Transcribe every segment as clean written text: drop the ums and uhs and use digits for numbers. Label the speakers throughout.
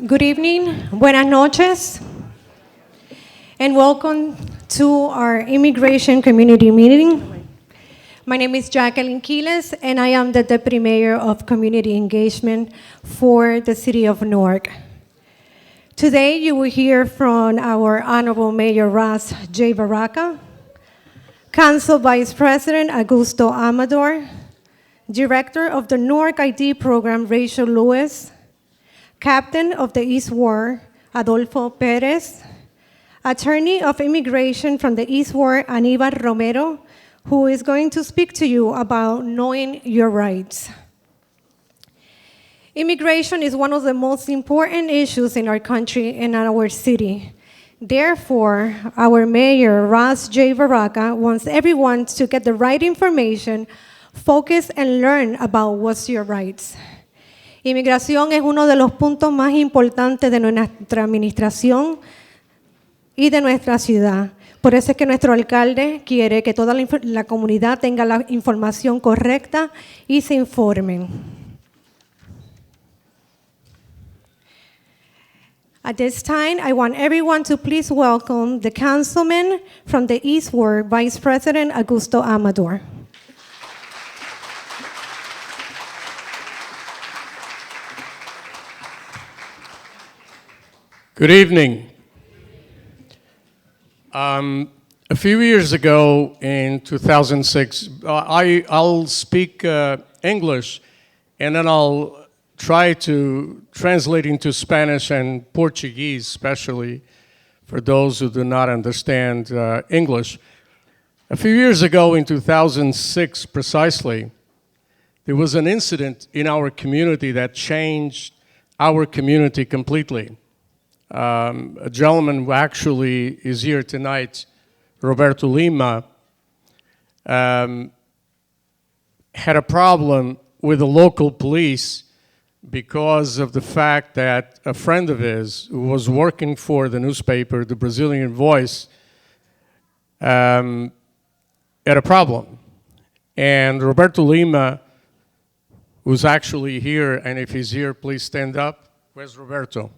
Speaker 1: Good evening, buenas noches, and welcome to our immigration community meeting. My name is Jacqueline Quiles, and I am the Deputy Mayor of Community Engagement for the City of Newark. Today, you will hear from our Honorable Mayor Ras J. Baraka, Council Vice President Augusto Amador, Director of the Newark ID Program Rachel Lewis, Captain of the East Ward Adolfo Perez, Attorney of Immigration from the East Ward Aníbal Romero, who is going to speak to you about knowing your rights. Immigration is one of the most important issues in our country and in our city. Therefore, our Mayor, Ras J. Baraka, wants everyone to get the right information, focus, and learn about what's your rights. Inmigración es uno de los puntos más importantes de nuestra administración y de nuestra ciudad. Por eso es que nuestro alcalde quiere que toda la comunidad tenga la información correcta y se informen. At this time, I want everyone to please welcome the councilman from the East Ward, Vice President Augusto Amador.
Speaker 2: Good evening. A few years ago, in 2006, I'll speak English, and then I'll try to translate into Spanish and Portuguese, especially for those who do not understand English. A few years ago, in 2006 precisely, there was an incident in our community that changed our community completely. A gentleman who actually is here tonight, Roberto Lima, had a problem with the local police because of the fact that a friend of his who was working for the newspaper, the Brazilian Voice, had a problem. And Roberto Lima, who's actually here, and if he's here, please stand up. Where's Roberto?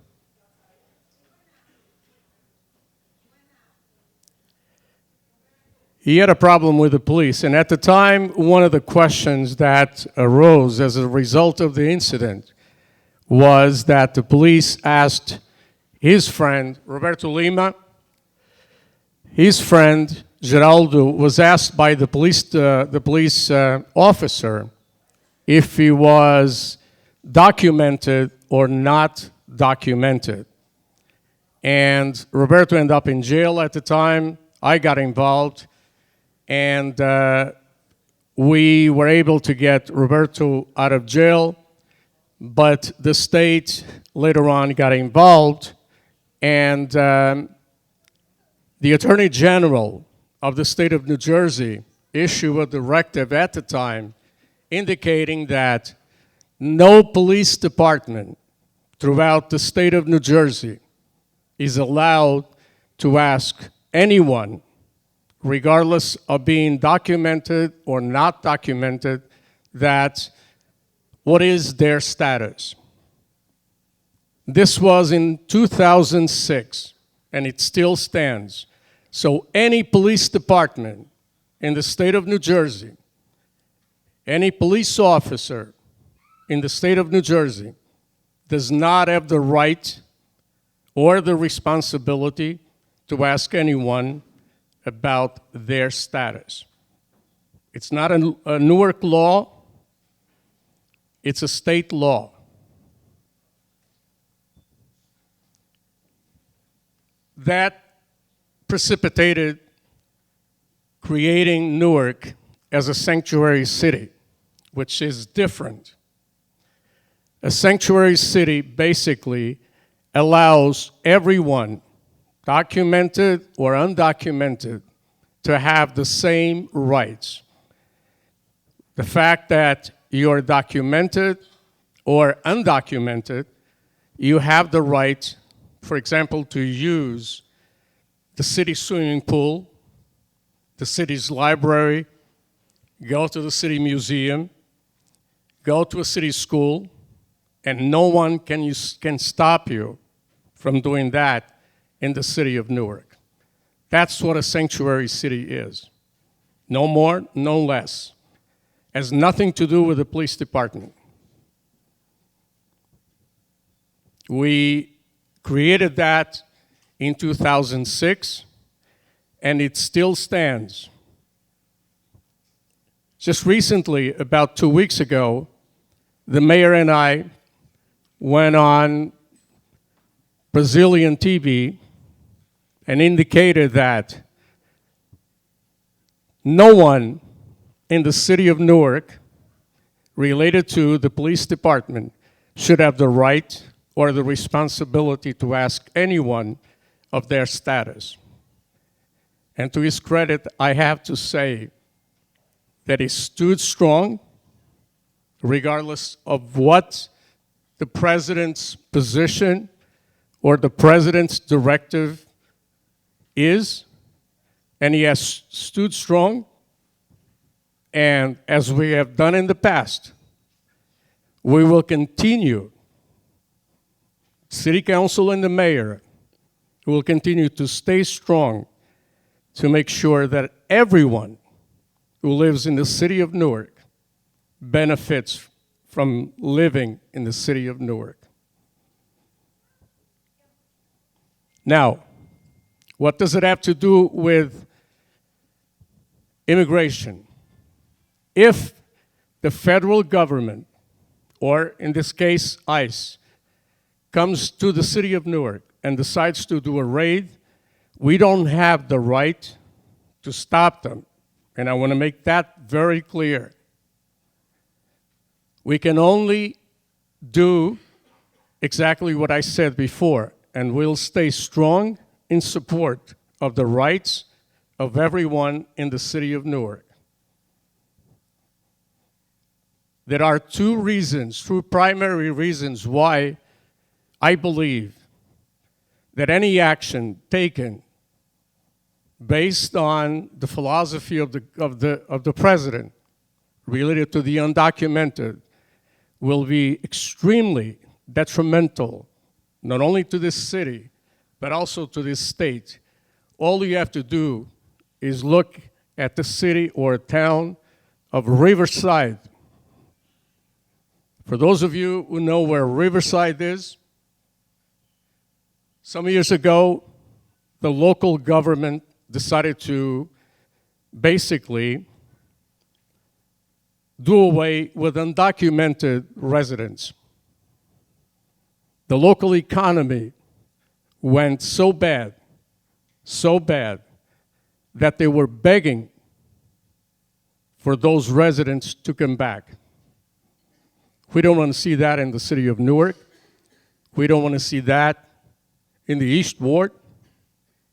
Speaker 2: He had a problem with the police, and at the time, one of the questions that arose as a result of the incident was that the police asked his friend, Roberto Lima, his friend, Geraldo, was asked by the police officer if he was documented or not documented. And Roberto ended up in jail at the time. I got involved. And we were able to get Roberto out of jail, but the state later on got involved, and the Attorney General of the state of New Jersey issued a directive at the time indicating that no police department throughout the state of New Jersey is allowed to ask anyone, regardless of being documented or not documented, that what is their status. This was in 2006, and it still stands. So any police department in the state of New Jersey, any police officer in the state of New Jersey does not have the right or the responsibility to ask anyone about their status. It's not a Newark law, it's a state law. That precipitated creating Newark as a sanctuary city, which is different. A sanctuary city basically allows everyone, documented or undocumented, to have the same rights. The fact that you're documented or undocumented, you have the right, for example, to use the city swimming pool, the city's library, go to the city museum, go to a city school, And no one can stop you from doing that in the city of Newark. That's what a sanctuary city is. No more, no less. Has nothing to do with the police department. We created that in 2006, and it still stands. Just recently, about 2 weeks ago, the mayor and I went on Brazilian TV and indicated that no one in the city of Newark related to the police department should have the right or the responsibility to ask anyone of their status. And to his credit, I have to say that he stood strong regardless of what the president's position or the president's directive is, and he has stood strong, and as we have done in the past, we will continue, City Council and the mayor will continue to stay strong to make sure that everyone who lives in the city of Newark benefits from living in the city of Newark. Now, what does it have to do with immigration? If the federal government, or in this case, ICE, comes to the city of Newark and decides to do a raid, we don't have the right to stop them. And I want to make that very clear. We can only do exactly what I said before, and we'll stay strong in support of the rights of everyone in the city of Newark. There are two primary reasons why I believe that any action taken based on the philosophy of the president related to the undocumented will be extremely detrimental, not only to this city, but also to this state. All you have to do is look at the city or town of Riverside. For those of you who know where Riverside is, some years ago, the local government decided to basically do away with undocumented residents. The local economy went so bad, that they were begging for those residents to come back. We don't want to see that in the city of Newark. We don't want to see that in the East Ward.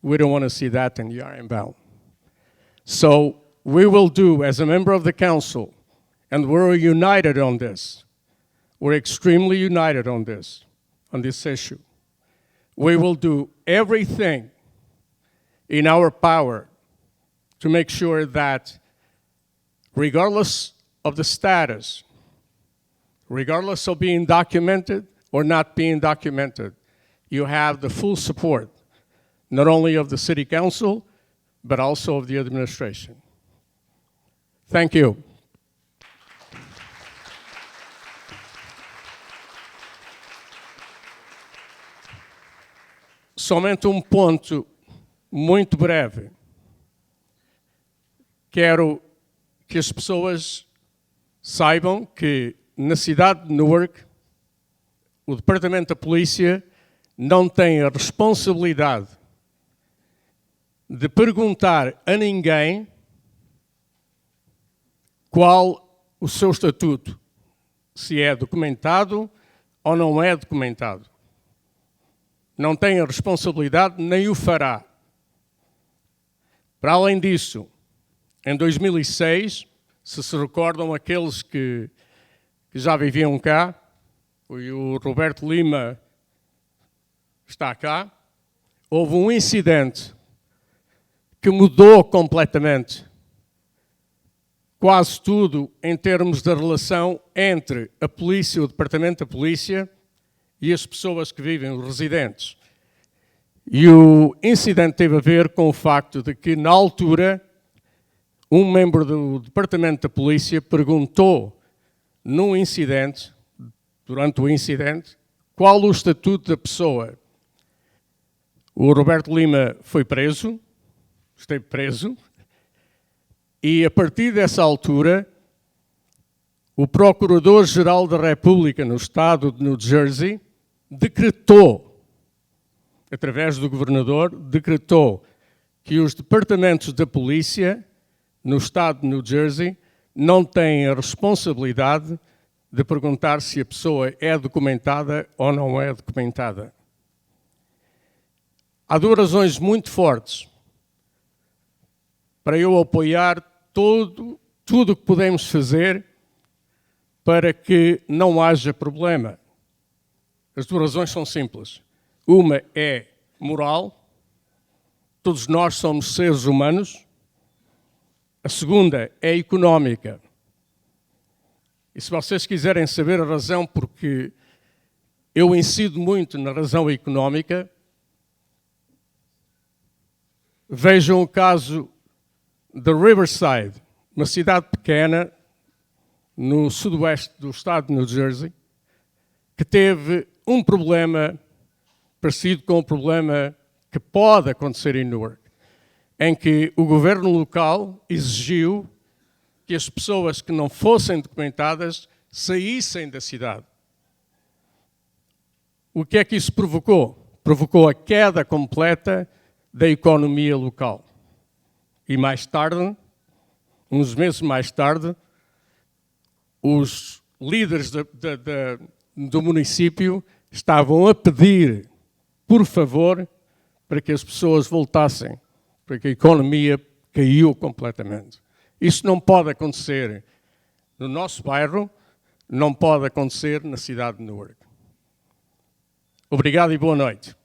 Speaker 2: We don't want to see that in the Ironbound. So we will do, as a member of the council, and we're united on this. We're extremely united on this issue. We will do everything in our power to make sure that regardless of the status, regardless of being documented or not being documented, you have the full support, not only of the City Council, but also of the administration. Thank you. Somente ponto muito breve. Quero que as pessoas saibam que na cidade de Newark, o Departamento da Polícia não tem a responsabilidade de perguntar a ninguém qual o seu estatuto, se é documentado ou não é documentado. Não tem a responsabilidade, nem o fará. Para além disso, em 2006, se recordam aqueles que já viviam cá, e o Roberto Lima está cá, houve um incidente que mudou completamente quase tudo em termos da relação entre a polícia, o departamento da polícia e as pessoas que vivem, os residentes. E o incidente teve a ver com o facto de que, na altura, um membro do departamento da polícia perguntou durante o incidente, qual o estatuto da pessoa. O Roberto Lima foi preso, esteve preso, e a partir dessa altura, o Procurador-Geral da República no estado de New Jersey decretou, através do governador, que os departamentos da polícia no estado de New Jersey não têm a responsabilidade de perguntar se a pessoa é documentada ou não é documentada. Há duas razões muito fortes para eu apoiar tudo o que podemos fazer para que não haja problema. As duas razões são simples. Uma é moral, todos nós somos seres humanos. A segunda é económica. E se vocês quiserem saber a razão porque eu incido muito na razão económica, vejam o caso de Riverside, uma cidade pequena no sudoeste do estado de New Jersey, que teve um problema parecido com o problema que pode acontecer em Newark, em que o governo local exigiu que as pessoas que não fossem documentadas saíssem da cidade. O que é que isso provocou? Provocou a queda completa da economia local. E mais tarde, uns meses mais tarde, os líderes do município estavam a pedir, por favor, para que as pessoas voltassem, porque a economia caiu completamente. Isso não pode acontecer no nosso bairro, não pode acontecer na cidade de Newark. Obrigado e boa noite.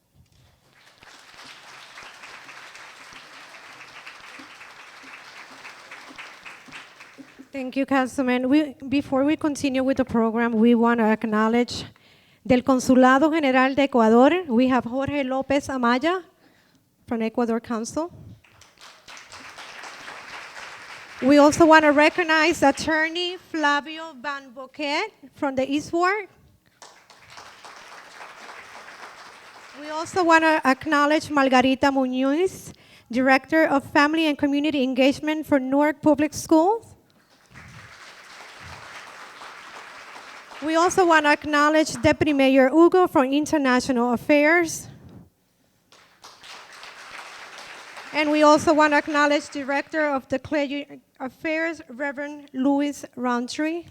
Speaker 1: Thank you, Councilman. Before we continue with the program, we want to acknowledge del Consulado General de Ecuador. We have Jorge López Amaya from Ecuador Council. We also want to recognize Attorney Flavio Van Boquet from the East Ward. We also want to acknowledge Margarita Muñoz, Director of Family and Community Engagement for Newark Public Schools. We also want to acknowledge Deputy Mayor Hugo from International Affairs. And we also want to acknowledge Director of the Clergy Affairs, Reverend Louis Roundtree.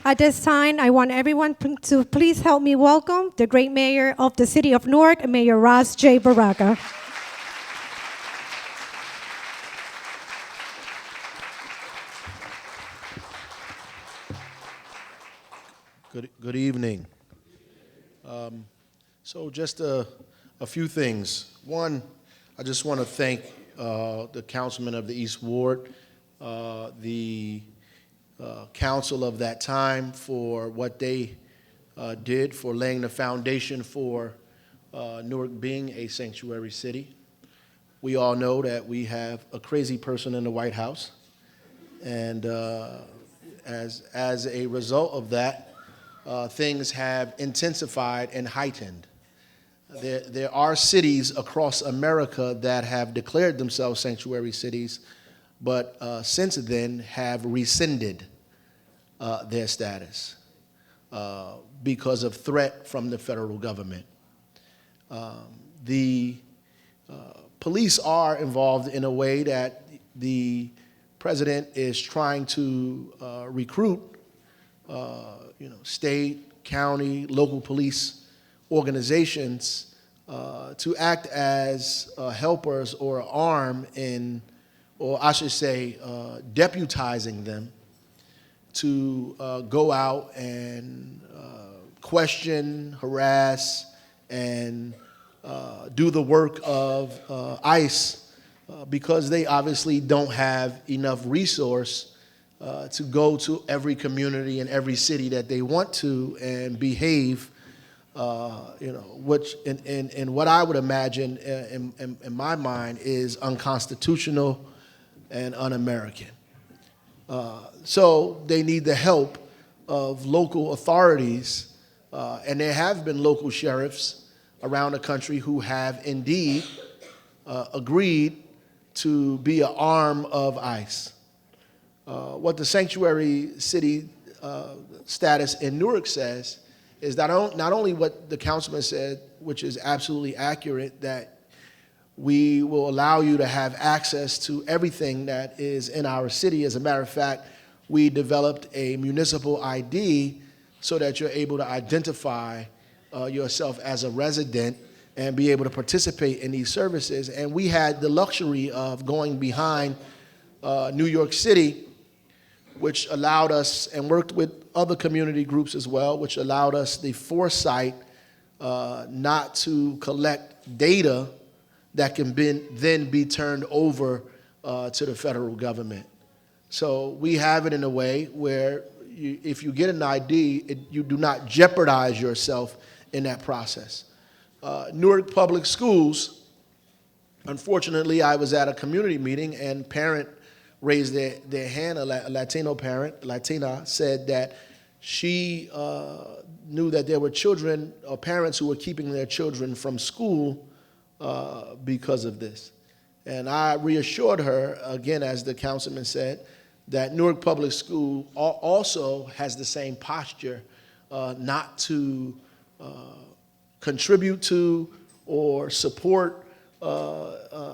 Speaker 1: At this time, I want everyone to please help me welcome the great mayor of the city of Newark, Mayor Ross J. Baraka.
Speaker 3: Good evening. So just a few things. One, I just want to thank the councilman of the East Ward, the council of that time for what they did for laying the foundation for Newark being a sanctuary city. We all know that we have a crazy person in the White House, and as a result of that, things have intensified and heightened. There are cities across America that have declared themselves sanctuary cities, but since then have rescinded their status because of threat from the federal government. The police are involved in a way that the president is trying to recruit state, county, local police organizations to act as helpers or arm in, or I should say, deputizing them to go out and question, harass, and do the work of ICE because they obviously don't have enough resource to go to every community and every city that they want to and behave, which in what I would imagine in my mind is unconstitutional and un-American. So they need the help of local authorities, and there have been local sheriffs around the country who have indeed agreed to be an arm of ICE. What the sanctuary city status in Newark says is that not only what the councilman said, which is absolutely accurate, that we will allow you to have access to everything that is in our city. As a matter of fact, we developed a municipal ID so that you're able to identify yourself as a resident and be able to participate in these services. And we had the luxury of going behind New York City, which allowed us, and worked with other community groups as well, which allowed us the foresight not to collect data that can then be turned over to the federal government. So we have it in a way where if you get an ID, you do not jeopardize yourself in that process. Newark Public Schools, unfortunately, I was at a community meeting and parent raised their hand, a Latino parent, Latina, said that she knew that there were children or parents who were keeping their children from school because of this. And I reassured her, again, as the councilman said, that Newark Public School also has the same posture not to contribute to or support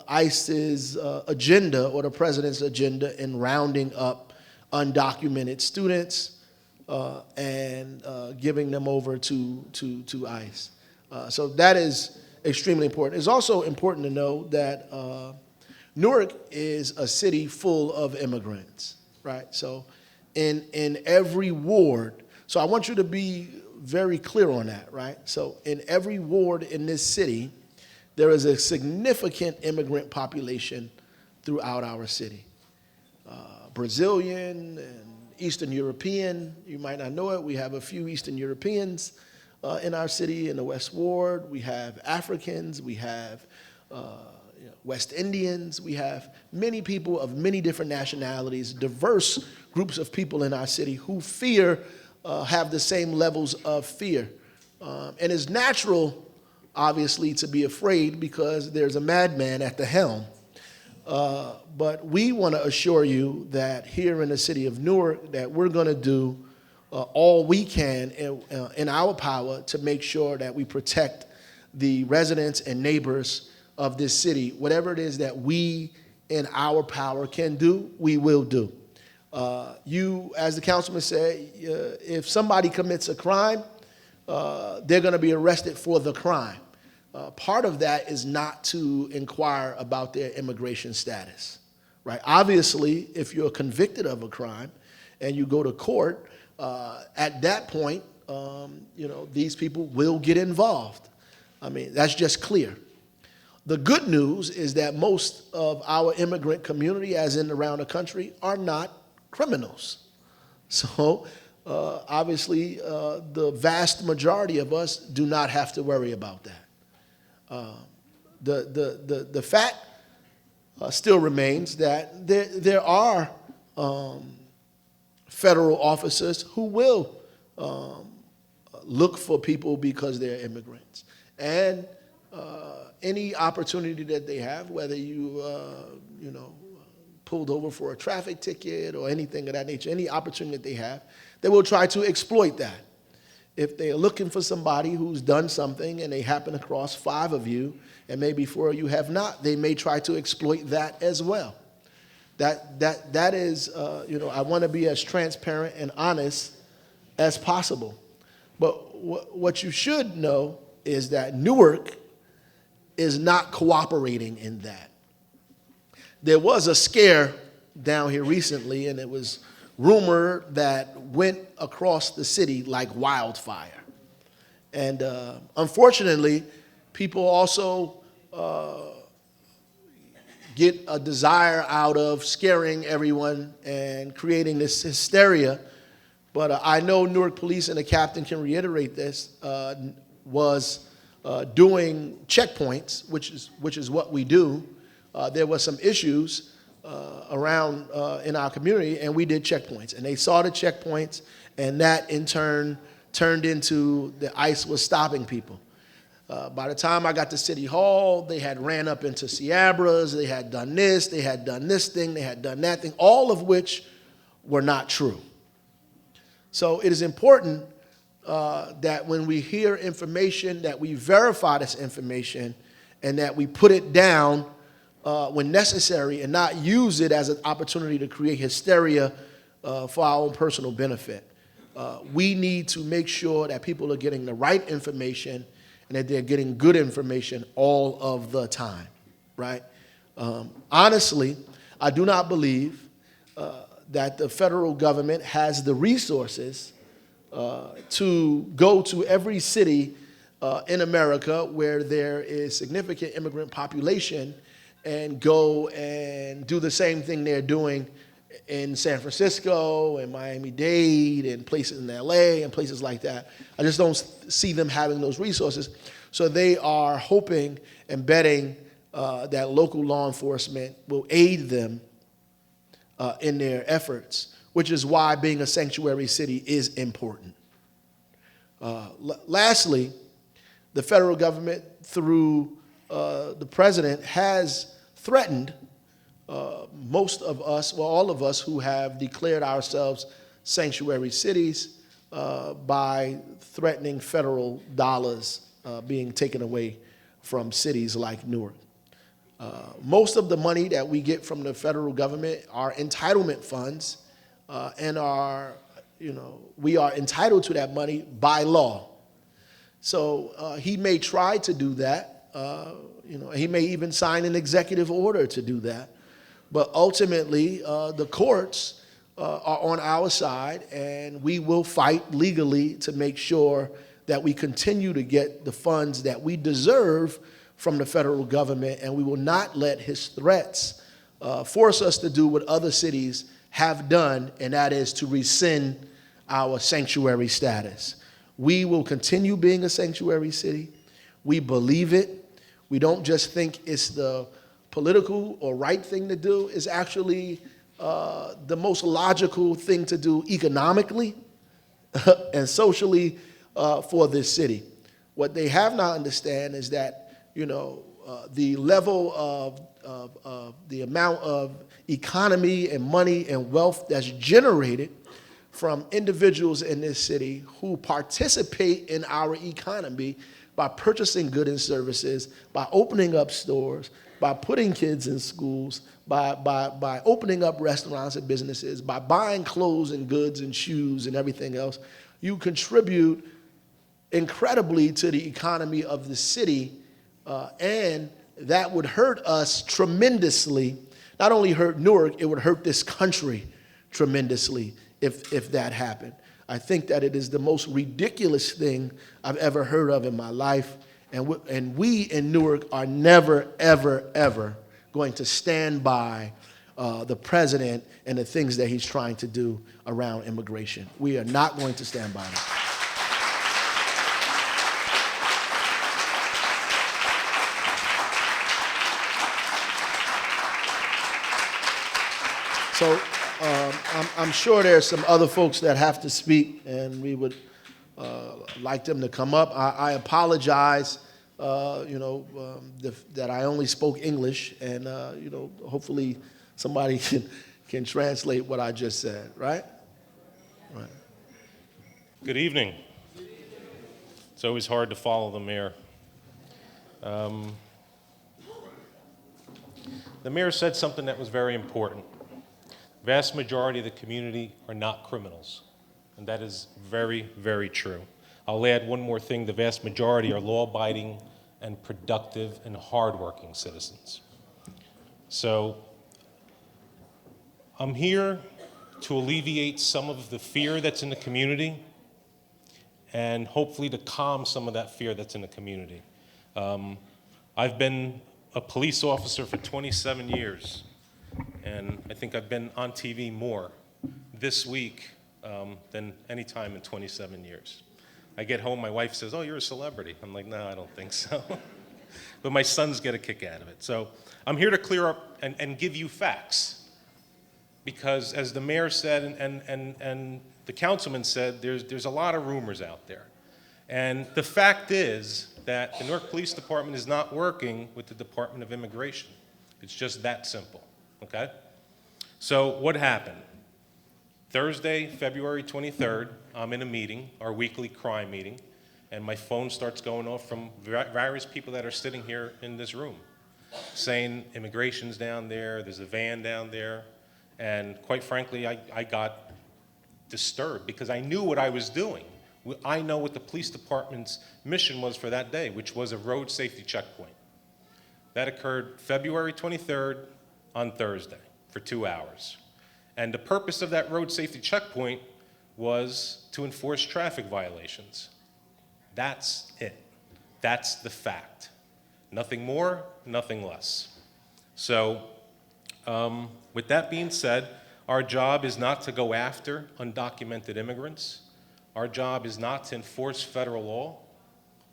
Speaker 3: ICE's agenda or the president's agenda in rounding up undocumented students and giving them over to ICE. So that is extremely important. It's also important to know that Newark is a city full of immigrants, right? So in every ward, so I want you to be very clear on that, right? So in every ward in this city, there is a significant immigrant population throughout our city. Brazilian and Eastern European, you might not know it, we have a few Eastern Europeans in our city in the West Ward. We have Africans, we have West Indians, we have many people of many different nationalities, diverse groups of people in our city who have the same levels of fear. And it's natural, obviously, to be afraid because there's a madman at the helm. But we want to assure you that here in the city of Newark, that we're going to do all we can in our power to make sure that we protect the residents and neighbors of this city. Whatever it is that we in our power can do, we will do. You, as the councilman said, if somebody commits a crime, they're going to be arrested for the crime. Part of that is not to inquire about their immigration status, right? Obviously, if you're convicted of a crime and you go to court, at that point, these people will get involved. I mean, that's just clear. The good news is that most of our immigrant community, as in around the country, are not criminals. So, obviously, the vast majority of us do not have to worry about that. The fact still remains that there are federal officers who will look for people because they're immigrants. And any opportunity that they have, whether you pulled over for a traffic ticket or anything of that nature, any opportunity that they have, they will try to exploit that. If they're looking for somebody who's done something and they happen across 5 of you and maybe 4 of you have not, they may try to exploit that as well. That is, I want to be as transparent and honest as possible. But what you should know is that Newark is not cooperating in that. There was a scare down here recently, and it was rumored that went across the city like wildfire. And unfortunately, people also get a desire out of scaring everyone and creating this hysteria. But I know Newark Police, and the captain can reiterate this, was doing checkpoints, which is what we do. There were some issues around in our community, and we did checkpoints. And they saw the checkpoints, and that in turn turned into the ICE was stopping people. By the time I got to City Hall, they had ran up into Ciabras, they had done this thing, they had done that thing, all of which were not true. So it is important that when we hear information, that we verify this information and that we put it down when necessary and not use it as an opportunity to create hysteria for our own personal benefit. We need to make sure that people are getting the right information and that they're getting good information all of the time, right? Honestly, I do not believe that the federal government has the resources to go to every city in America where there is significant immigrant population and go and do the same thing they're doing in San Francisco and Miami-Dade and places in LA and places like that. I just don't see them having those resources. So they are hoping and betting that local law enforcement will aid them in their efforts, which is why being a sanctuary city is important. Lastly, the federal government, through the president, has threatened most of us, well, all of us who have declared ourselves sanctuary cities by threatening federal dollars being taken away from cities like Newark. Most of the money that we get from the federal government are entitlement funds, and we are entitled to that money by law. So he may try to do that. He may even sign an executive order to do that. But ultimately, the courts are on our side, and we will fight legally to make sure that we continue to get the funds that we deserve from the federal government, and we will not let his threats force us to do what other cities have done, and that is to rescind our sanctuary status. We will continue being a sanctuary city. We believe it. We don't just think it's the political or right thing to do. It's actually the most logical thing to do economically and socially for this city. What they have not understand is that the level of the amount of economy and money and wealth that's generated from individuals in this city who participate in our economy by purchasing goods and services, by opening up stores, by putting kids in schools, by opening up restaurants and businesses, by buying clothes and goods and shoes and everything else. You contribute incredibly to the economy of the city, and that would hurt us tremendously. Not only hurt Newark, it would hurt this country tremendously if that happened. I think that it is the most ridiculous thing I've ever heard of in my life, and we in Newark are never, ever, ever going to stand by the president and the things that he's trying to do around immigration. We are not going to stand by them. So I'm sure there's some other folks that have to speak, and we would like them to come up. I apologize, that I only spoke English, and hopefully somebody can translate what I just said. Right? Right.
Speaker 4: Good evening. It's always hard to follow the mayor. The mayor said something that was very important. Vast majority of the community are not criminals, and that is very, very true. I'll add one more thing. The vast majority are law-abiding and productive and hardworking citizens. So I'm here to alleviate some of the fear that's in the community and hopefully to calm some of that fear that's in the community. I've been a police officer for 27 years, and I think I've been on TV more this week than any time in 27 years. I get home, my wife says, "Oh, you're a celebrity." I'm like, "No, I don't think so." But my sons get a kick out of it. So I'm here to clear up and give you facts. Because as the mayor said and the councilman said, there's a lot of rumors out there. And the fact is that the Newark Police Department is not working with the Department of Immigration. It's just that simple, okay? So what happened? Thursday, February 23rd, I'm in a meeting, our weekly crime meeting, and my phone starts going off from various people that are sitting here in this room, saying immigration's down there, there's a van down there, and quite frankly, I got disturbed because I knew what I was doing. I know what the police department's mission was for that day, which was a road safety checkpoint. That occurred February 23rd on Thursday for 2 hours. And the purpose of that road safety checkpoint was to enforce traffic violations. That's it. That's the fact. Nothing more, nothing less. So, with that being said, our job is not to go after undocumented immigrants. Our job is not to enforce federal law.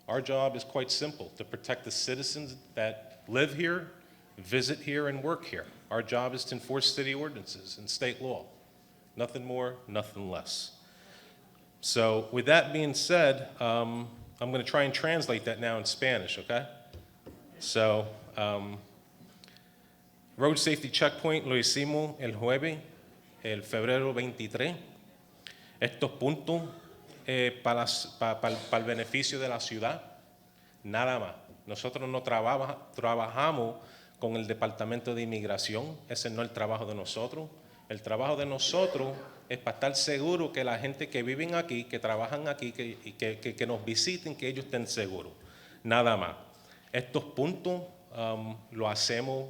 Speaker 4: Our job is quite simple, to protect the citizens that live here, visit here, and work here. Our job is to enforce city ordinances and state law. Nothing more, nothing less. So with that being said, I'm going to try and translate that now in Spanish, okay? So, road safety checkpoint lo hicimos el jueves, el febrero 23. Estos puntos para el beneficio de la ciudad, nada más. Nosotros no trabajamos con el Departamento de Inmigración, ese no es el trabajo de nosotros. El trabajo de nosotros es para estar seguro que la gente que viven aquí, que trabajan aquí, que nos visiten, que ellos estén seguros. Nada más. Estos puntos lo hacemos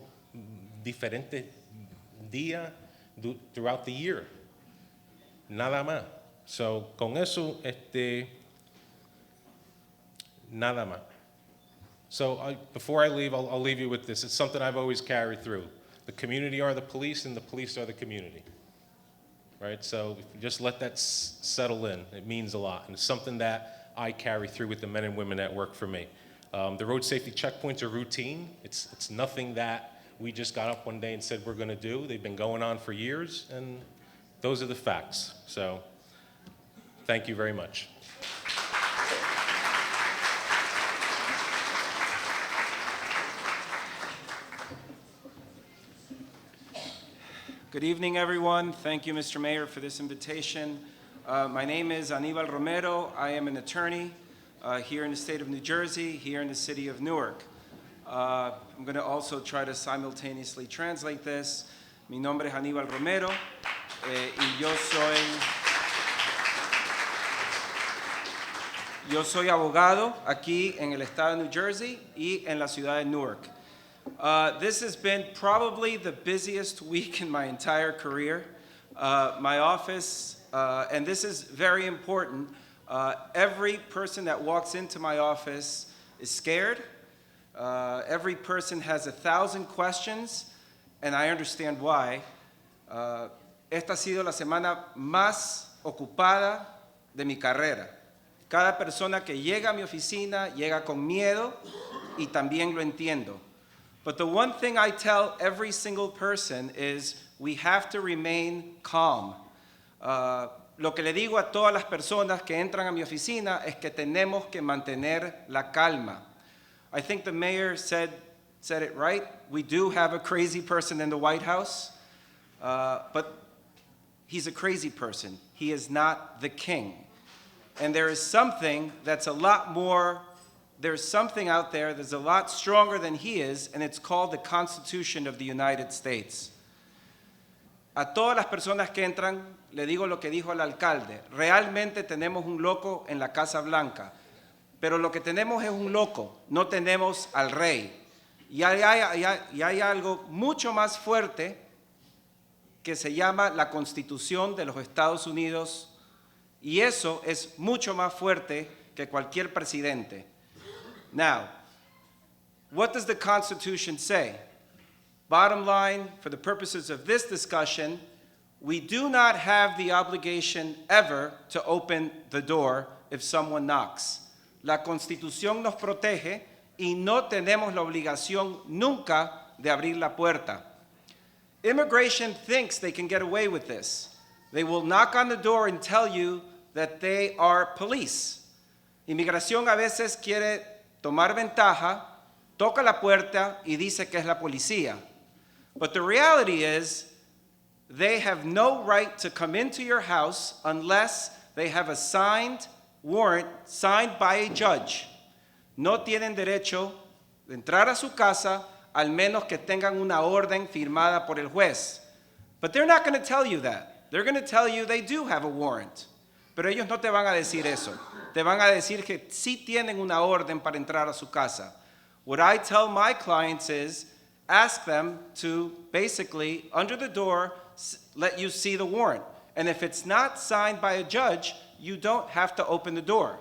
Speaker 4: diferentes días throughout the year. Nada más. So, con eso, nada más. So, before I leave, I'll leave you with this. It's something I've always carried through. The community are the police, and the police are the community. Right? So, if you just let that settle in, it means a lot. And it's something that I carry through with the men and women that work for me. The road safety checkpoints are routine. It's nothing that we just got up one day and said we're going to do. They've been going on for years, and those are the facts. So, thank you very much.
Speaker 5: Good evening, everyone. Thank you, Mr. Mayor, for this invitation. My name is Aníbal Romero. I am an attorney here in the state of New Jersey, here in the city of Newark. I'm going to also try to simultaneously translate this. Mi nombre es Aníbal Romero, y yo soy abogado aquí en el estado de New Jersey y en la ciudad de Newark. This has been probably the busiest week in my entire career. My office, and this is very important, every person that walks into my office is scared. Every person has 1,000 questions, and I understand why. Esta ha sido la semana más ocupada de mi carrera. Cada persona que llega a mi oficina llega con miedo y también lo entiendo. But the one thing I tell every single person is we have to remain calm. Lo que le digo a todas las personas que entran a mi oficina es que tenemos que mantener la calma. I think the mayor said it right. We do have a crazy person in the White House, but he's a crazy person. He is not the king. And there is something that's a lot more, there's something out there that's a lot stronger than he is, and it's called the Constitution of the United States. A todas las personas que entran, le digo lo que dijo el alcalde. Realmente tenemos un loco en la Casa Blanca, pero lo que tenemos es un loco, no tenemos al rey. Y hay algo mucho más fuerte que se llama la Constitución de los Estados Unidos, y eso es mucho más fuerte que cualquier presidente. Now, what does the Constitution say? Bottom line, for the purposes of this discussion, we do not have the obligation ever to open the door if someone knocks. La Constitución nos protege y no tenemos la obligación nunca de abrir la puerta. Immigration thinks they can get away with this. They will knock on the door and tell you that they are police. Inmigración a veces quiere tomar ventaja, toca la puerta y dice que es la policía. But the reality is, they have no right to come into your house unless they have a signed warrant signed by a judge. No tienen derecho de entrar a su casa al menos que tengan una orden firmada por el juez. But they're not going to tell you that. They're going to tell you they do have a warrant. Pero ellos no te van a decir eso. Te van a decir que sí tienen una orden para entrar a su casa. What I tell my clients is, ask them to basically, under the door, let you see the warrant. And if it's not signed by a judge, you don't have to open the door.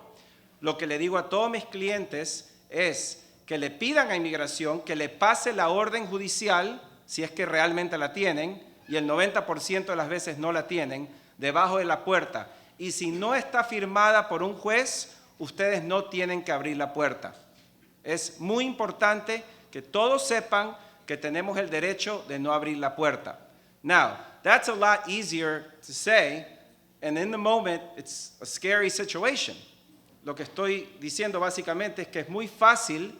Speaker 5: Lo que le digo a todos mis clientes es que le pidan a inmigración que le pase la orden judicial, si es que realmente la tienen, y el 90% de las veces no la tienen, debajo de la puerta. Y si no está firmada por un juez, ustedes no tienen que abrir la puerta. Es muy importante que todos sepan que tenemos el derecho de no abrir la puerta. Now, that's a lot easier to say, and in the moment, it's a scary situation. Lo que estoy diciendo básicamente es que es muy fácil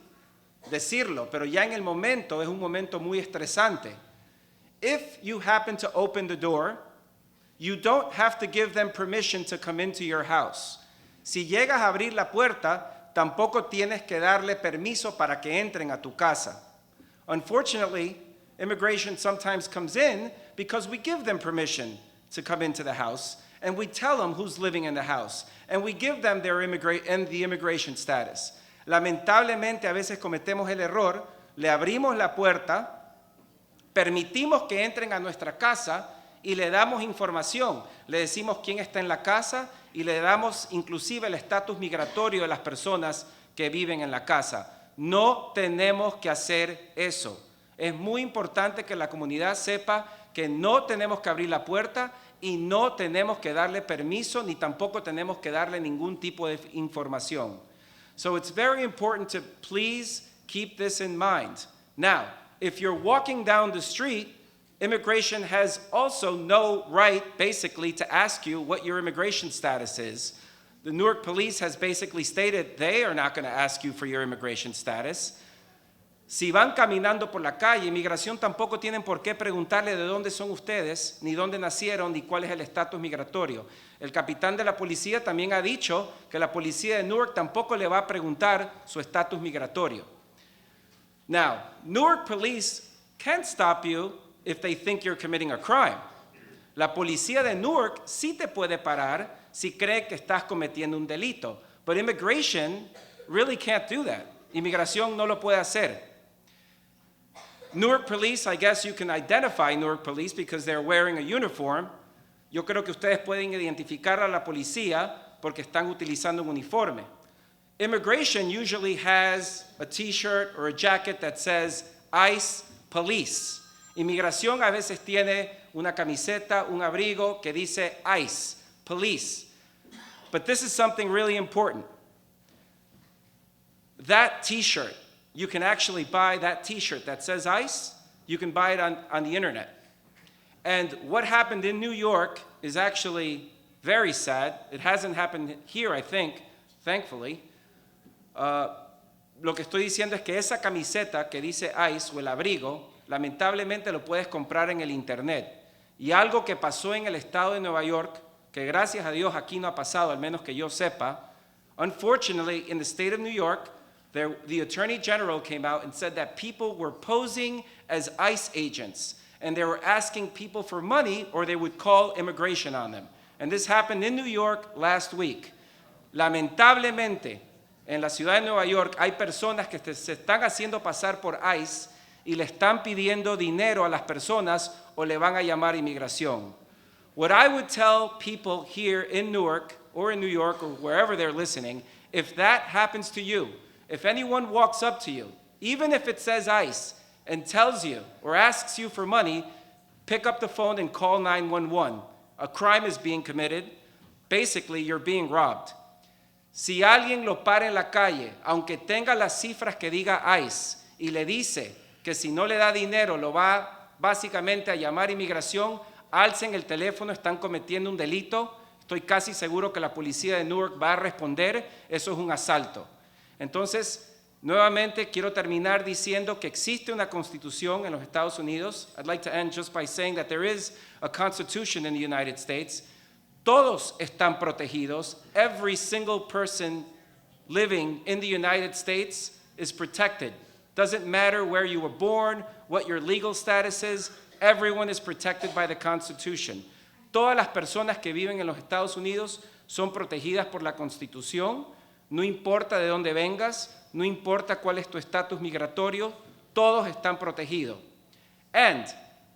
Speaker 5: decirlo, pero ya en el momento es un momento muy estresante. If you happen to open the door, you don't have to give them permission to come into your house. Si llegas a abrir la puerta, tampoco tienes que darle permiso para que entren a tu casa. Unfortunately, immigration sometimes comes in because we give them permission to come into the house, and we tell them who's living in the house, and we give them the immigration status. Lamentablemente, a veces cometemos el error, le abrimos la puerta, permitimos que entren a nuestra casa y le damos información. Le decimos quién está en la casa y le damos inclusive el estatus migratorio de las personas que viven en la casa. No tenemos que hacer eso. Es muy importante que la comunidad sepa que no tenemos que abrir la puerta y no tenemos que darle permiso ni tampoco tenemos que darle ningún tipo de información. So it's very important to please keep this in mind. Now, if you're walking down the street, immigration has also no right, basically, to ask you what your immigration status is. The Newark police has basically stated they are not going to ask you for your immigration status. Si van caminando por la calle, inmigración tampoco tienen por qué preguntarle de dónde son ustedes, ni dónde nacieron, ni cuál es el estatus migratorio. El capitán de la policía también ha dicho que la policía de Newark tampoco le va a preguntar su estatus migratorio. Now, Newark police can stop you if they think you're committing a crime. La policía de Newark sí te puede parar si cree que estás cometiendo un delito. But immigration really can't do that. Inmigración no lo puede hacer. Newark police, I guess you can identify Newark police because they're wearing a uniform. Yo creo que ustedes pueden identificar a la policía porque están utilizando un uniforme. Immigration usually has a t-shirt or a jacket that says ICE Police. Inmigración a veces tiene una camiseta, un abrigo que dice ICE Police. But this is something really important. That t-shirt, you can actually buy that t-shirt that says ICE. You can buy it on the internet. And what happened in New York is actually very sad. It hasn't happened here, I think, thankfully. Lo que estoy diciendo es que esa camiseta que dice ICE o el abrigo, lamentablemente lo puedes comprar en el internet. Y algo que pasó en el estado de Nueva York, que gracias a Dios aquí no ha pasado, al menos que yo sepa, unfortunately, in the state of New York, the Attorney General came out and said that people were posing as ICE agents, and they were asking people for money or they would call immigration on them. And this happened in New York last week. Lamentablemente, en la ciudad de Nueva York hay personas que se están haciendo pasar por ICE y le están pidiendo dinero a las personas o le van a llamar inmigración. What I would tell people here in Newark or in New York or wherever they're listening, if that happens to you, if anyone walks up to you Even if it says ICE and tells you or asks you for money, pick up the phone and call 911. A crime is being committed. Basically, you're being robbed. Si alguien lo para en la calle, aunque tenga las cifras que diga ICE, y le dice que si no le da dinero lo va básicamente a llamar inmigración, alcen el teléfono, están cometiendo un delito. Estoy casi seguro que la policía de Newark va a responder, eso es un asalto. Entonces, nuevamente quiero terminar diciendo que existe una constitución en los Estados Unidos. I'd like to end just by saying that there is a constitution in the United States. Todos están protegidos. Every single person living in the United States is protected. Doesn't matter where you were born, what your legal status is, everyone is protected by the Constitution. Todas las personas que viven en los Estados Unidos son protegidas por la Constitución, no importa de dónde vengas, no importa cuál es tu estatus migratorio, todos están protegidos. And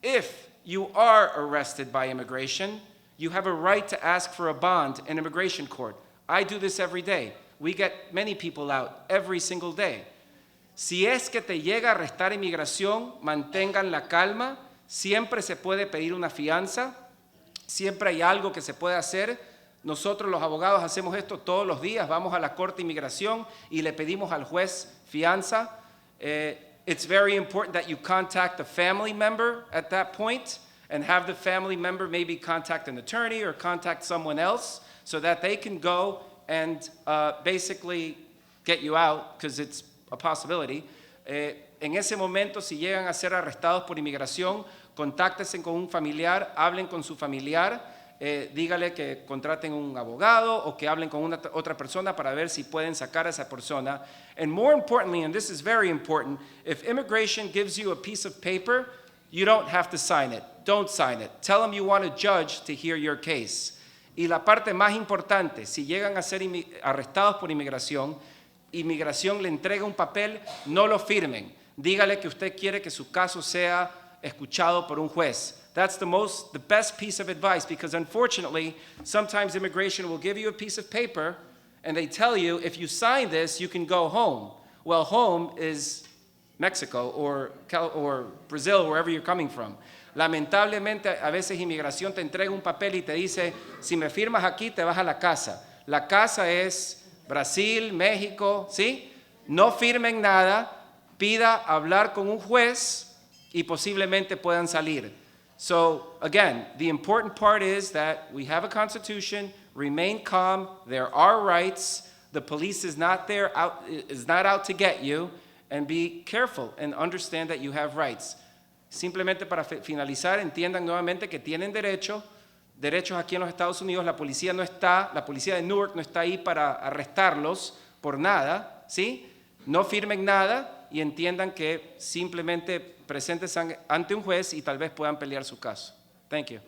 Speaker 5: if you are arrested by immigration, you have a right to ask for a bond in immigration court. I do this every day. We get many people out every single day. Si es que te llega a arrestar inmigración, mantengan la calma, siempre se puede pedir una fianza, siempre hay algo que se puede hacer. Nosotros los abogados hacemos esto todos los días, vamos a la corte de inmigración y le pedimos al juez fianza. It's very important that you contact a family member at that point and have the family member maybe contact an attorney or contact someone else so that they can go and basically get you out, because it's a possibility. En ese momento, si llegan a ser arrestados por inmigración, contáctense con un familiar, hablen con su familiar, dígale que contraten un abogado o que hablen con otra persona para ver si pueden sacar a esa persona. And more importantly, and this is very important, if immigration gives you a piece of paper, you don't have to sign it. Don't sign it. Tell them you want a judge to hear your case. Y la parte más importante, si llegan a ser arrestados por inmigración, inmigración le entrega un papel, no lo firmen. Dígale que usted quiere que su caso sea escuchado por un juez. That's the best piece of advice, because unfortunately, sometimes immigration will give you a piece of paper and they tell you, if you sign this, you can go home. Well, home is Mexico or Brazil, wherever you're coming from. Lamentablemente, a veces inmigración te entrega un papel y te dice, si me firmas aquí, te vas a la casa. La casa es Brasil, México, ¿sí? No firmen nada, pida hablar con un juez y posiblemente puedan salir. So, again, the important part is that we have a constitution, remain calm, there are rights, the police is not out to get you, and be careful and understand that you have rights. Simplemente para finalizar, entiendan nuevamente que tienen derechos aquí en los Estados Unidos. La policía de Newark no está ahí para arrestarlos por nada, ¿sí? No firmen nada y entiendan que simplemente presentes ante un juez y tal vez puedan pelear su caso. Thank you.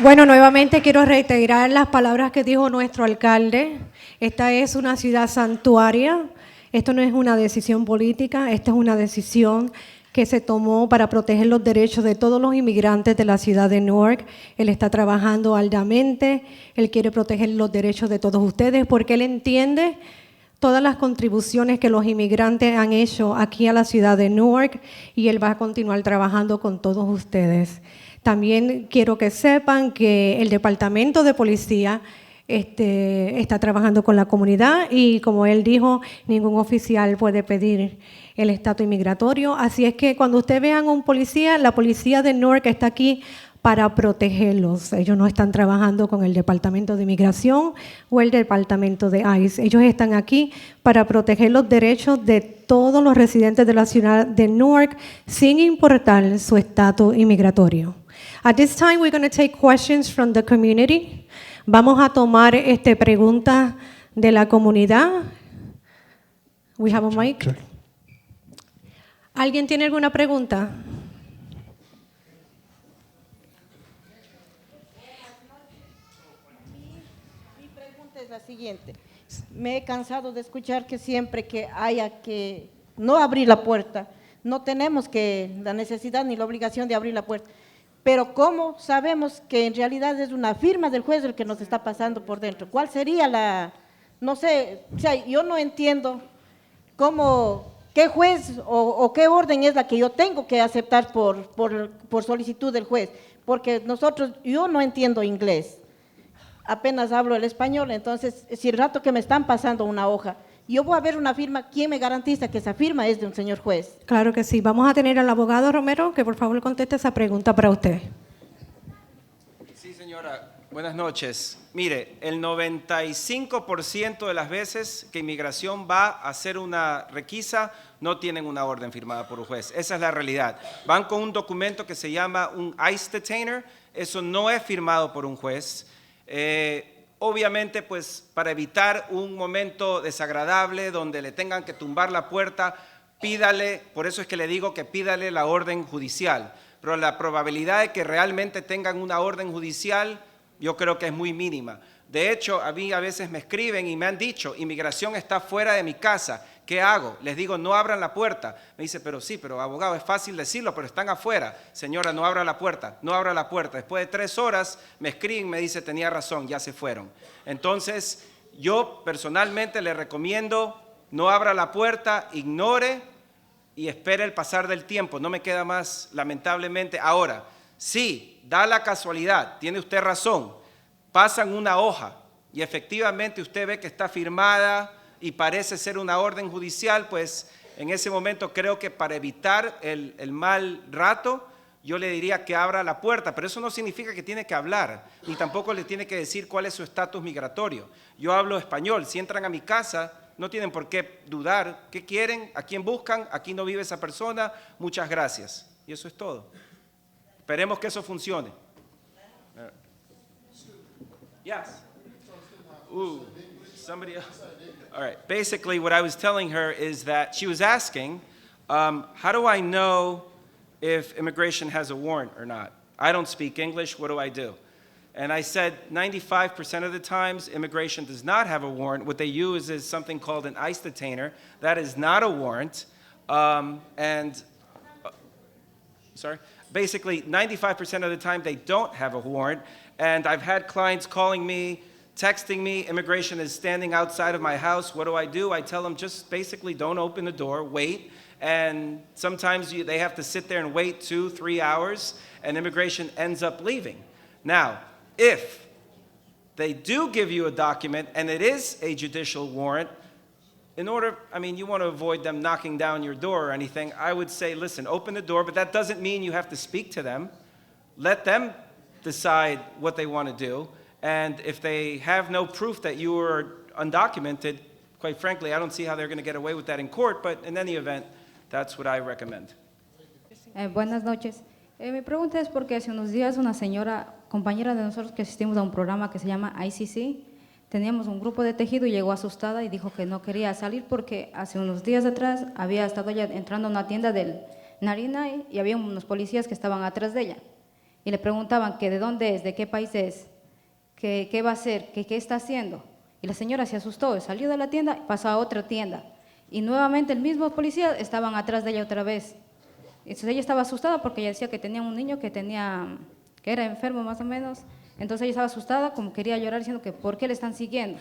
Speaker 1: Bueno, nuevamente quiero reiterar las palabras que dijo nuestro alcalde. Esta es una ciudad santuaria. Esto no es una decisión política, esta es una decisión que se tomó para proteger los derechos de todos los inmigrantes de la ciudad de Newark. Él está trabajando arduamente, él quiere proteger los derechos de todos ustedes porque él entiende todas las contribuciones que los inmigrantes han hecho aquí a la ciudad de Newark y él va a continuar trabajando con todos ustedes. También quiero que sepan que el Departamento de Policía está trabajando con la comunidad y, como él dijo, ningún oficial puede pedir el estatus inmigratorio. Así es que cuando ustedes vean a un policía, la policía de Newark está aquí para protegerlos. Ellos no están trabajando con el Departamento de Inmigración o el Departamento de ICE. Ellos están aquí para proteger los derechos de todos los residentes de la ciudad de Newark sin importar su estatus inmigratorio. At this time, we're going to take questions from the community. Vamos a tomar preguntas de la comunidad. We have a mic.
Speaker 3: Check.
Speaker 1: ¿Alguien tiene alguna pregunta?
Speaker 6: Mi pregunta es la siguiente. Me he cansado de escuchar que siempre que haya que no abrir la puerta, no tenemos la necesidad ni la obligación de abrir la puerta. pero ¿cómo sabemos que en realidad es una firma del juez el que nos está pasando por dentro? ¿Cuál sería la, no sé, o sea, yo no entiendo cómo, qué juez o qué orden es la que yo tengo que aceptar por solicitud del juez? Porque yo no entiendo inglés, apenas hablo el español, entonces, si el rato que me están pasando una hoja, yo voy a ver una firma, ¿quién me garantiza que esa firma es de un señor juez?
Speaker 1: Claro que sí. Vamos a tener al abogado Romero que por favor conteste esa pregunta para usted.
Speaker 5: Sí, señora, buenas noches. Mire, el 95% de las veces que inmigración va a hacer una requisa, no tienen una orden firmada por un juez. Esa es la realidad. Van con un documento que se llama un ICE detainer, eso no es firmado por un juez. Obviamente, pues, para evitar un momento desagradable donde le tengan que tumbar la puerta, pídale, por eso es que le digo que pídale la orden judicial. Pero la probabilidad de que realmente tengan una orden judicial, yo creo que es muy mínima. De hecho, a mí a veces me escriben y me han dicho, inmigración está fuera de mi casa, ¿qué hago? Les digo, no abran la puerta. Me dice, pero sí, pero abogado, es fácil decirlo, pero están afuera. Señora, no abra la puerta, no abra la puerta. Después de 3 horas me escriben, me dice, tenía razón, ya se fueron. Entonces, yo personalmente le recomiendo, no abra la puerta, ignore y espere el pasar del tiempo. No me queda más, lamentablemente. Ahora, sí, da la casualidad, tiene usted razón, pasan una hoja y efectivamente usted ve que está firmada y parece ser una orden judicial, pues en ese momento creo que para evitar el mal rato, yo le diría que abra la puerta, pero eso no significa que tiene que hablar, ni tampoco le tiene que decir cuál es su estatus migratorio. Yo hablo español, si entran a mi casa, no tienen por qué dudar qué quieren, a quién buscan, aquí no vive esa persona, muchas gracias. Y eso es todo. Esperemos que eso funcione. Yes. Ooh, somebody else. All right. Basically, what I was telling her is that she was asking, how do I know if immigration has a warrant or not? I don't speak English. What do I do? And I said 95% of the times immigration does not have a warrant. What they use is something called an ICE detainer. That is not a warrant. Basically, 95% of the time they don't have a warrant. And I've had clients calling me, texting me, immigration is standing outside of my house. What do? I tell them just basically don't open the door, wait. And sometimes they have to sit there and wait 2-3 hours, and immigration ends up leaving. Now, if they do give you a document and it is a judicial warrant, in order, you want to avoid them knocking down your door or anything, I would say, listen, open the door, but that doesn't mean you have to speak to them. Let them decide what they want to do. And if they have no proof that you are undocumented, quite frankly, I don't see how they're going to get away with that in court, but in any event, that's what I recommend.
Speaker 7: Buenas noches. Mi pregunta es porque hace unos días una señora, compañera de nosotros que asistimos a un programa que se llama ICC, teníamos un grupo de tejido y llegó asustada y dijo que no quería salir porque hace unos días atrás había estado ella entrando a una tienda del Narinay y había unos policías que estaban atrás de ella y le preguntaban que de dónde es, de qué país es, que qué va a hacer, que qué está haciendo. Y la señora se asustó, salió de la tienda y pasó a otra tienda y nuevamente el mismo policía estaban atrás de ella otra vez. Entonces ella estaba asustada porque ella decía que tenía un niño que era enfermo más o menos. Entonces ella estaba asustada, como quería llorar, diciendo que ¿por qué le están siguiendo?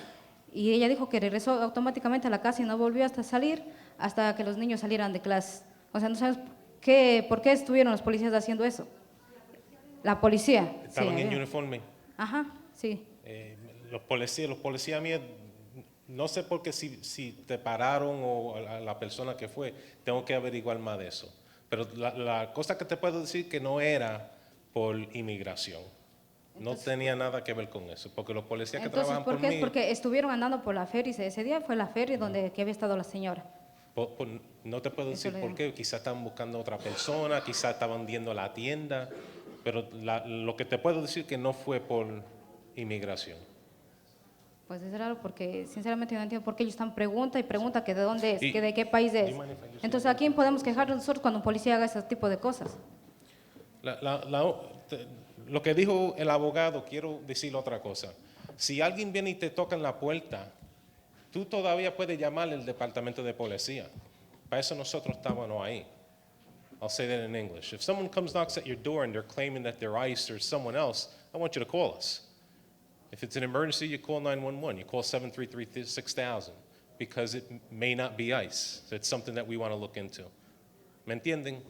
Speaker 7: Y ella dijo que regresó automáticamente a la casa y no volvió hasta salir, hasta que los niños salieran de clase. O sea, no sabes por qué estuvieron los policías haciendo eso. La policía.
Speaker 4: Estaban
Speaker 7: sí,
Speaker 4: en uniforme.
Speaker 7: Ajá, sí.
Speaker 4: Los policías míos, no sé por qué si te pararon o a la persona que fue, tengo que averiguar más de eso. Pero la cosa que te puedo decir que no era por inmigración. No tenía nada que ver con eso, porque los policías que trabajan por mí...
Speaker 7: Entonces, ¿por qué? Porque estuvieron andando por la feria, ese día fue la feria donde que había estado la señora.
Speaker 4: No te puedo decir por qué, quizás estaban buscando a otra persona, quizás estaban viendo la tienda, pero lo que te puedo decir que no fue por inmigración.
Speaker 7: Pues es raro porque sinceramente no entiendo por qué ellos están pregunta y pregunta que de dónde es, que de qué país es. Entonces, ¿a quién podemos quejarnos nosotros cuando un policía haga ese tipo de cosas?
Speaker 4: Lo que dijo el abogado, quiero decir otra cosa. Si alguien viene y te toca en la puerta, tú todavía puedes llamar al departamento de policía. Para eso nosotros estábamos ahí. I'll say that in English. If someone comes knocks at your door and they're claiming that they're ICE or someone else, I want you to call us. If it's an emergency, you call 911. You call 733-6000 because it may not be ICE. So it's something that we want to look into. ¿Me entienden?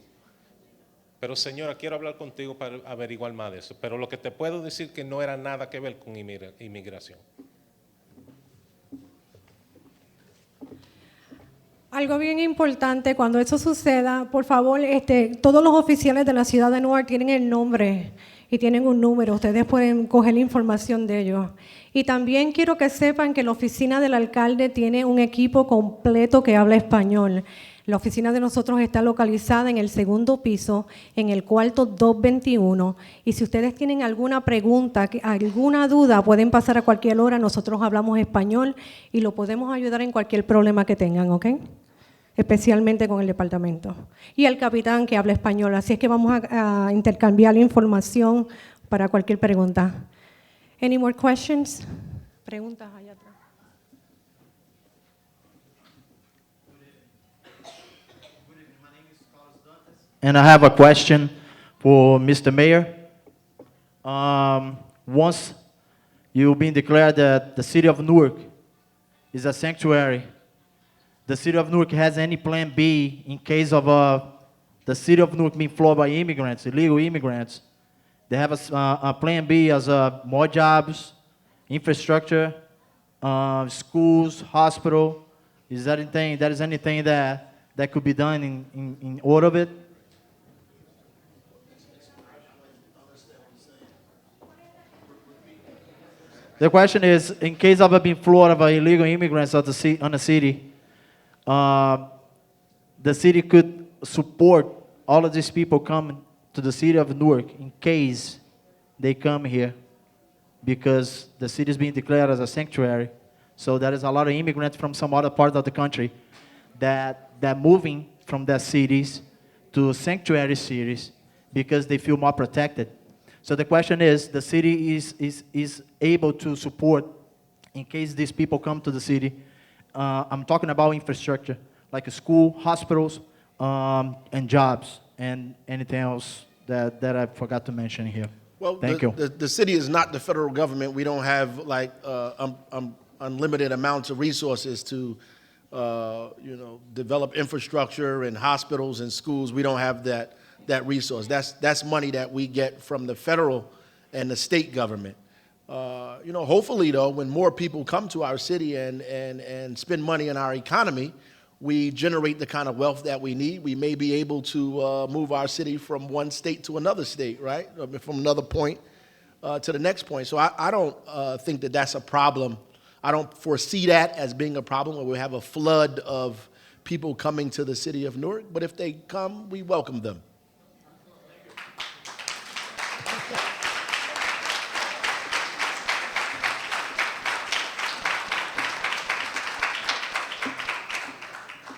Speaker 4: Pero señora, quiero hablar contigo para averiguar más de eso. Pero lo que te puedo decir que no era nada que ver con inmigración.
Speaker 1: Algo bien importante, cuando eso suceda, por favor, todos los oficiales de la ciudad de Newark tienen el nombre y tienen un número. Ustedes pueden coger la información de ellos. Y también quiero que sepan que la oficina del alcalde tiene un equipo completo que habla español. La oficina de nosotros está localizada en el segundo piso, en el cuarto 221. Y si ustedes tienen alguna pregunta, alguna duda, pueden pasar a cualquier hora. Nosotros hablamos español y lo podemos ayudar en cualquier problema que tengan, ¿ok? Especialmente con el departamento. Y el capitán que habla español. Así es que vamos a intercambiar información para cualquier pregunta. Any more questions? Preguntas allá atrás.
Speaker 8: And I have a question for Mr. Mayor. Once you've been declared that the city of Newark is a sanctuary, the city of Newark has any plan B in case of the city of Newark being floored by immigrants, illegal immigrants? They have a plan B as more jobs, infrastructure, schools, hospital. Is that anything that could be done in order of it? The question is, in case of being floored by illegal immigrants on the city, the city could support all of these people coming to the city of Newark in case they come here, because the city is being declared as a sanctuary. So there is a lot of immigrants from some other part of the country that moving from their cities to sanctuary cities because they feel more protected. So the question is, the city is able to support in case these people come to the city. I'm talking about infrastructure, like a school, hospitals, and jobs, and anything else that I forgot to mention here.
Speaker 3: Well,
Speaker 8: Thank you.
Speaker 3: The city is not the federal government. We don't have like unlimited amounts of resources to, develop infrastructure and hospitals and schools. We don't have that resource. That's money that we get from the federal and the state government. Hopefully though, when more people come to our city and spend money in our economy, we generate the kind of wealth that we need. We may be able to move our city from one state to another state, right? From another point to the next point. So I don't think that that's a problem. I don't foresee that as being a problem where we have a flood of people coming to the city of Newark. But if they come, we welcome them.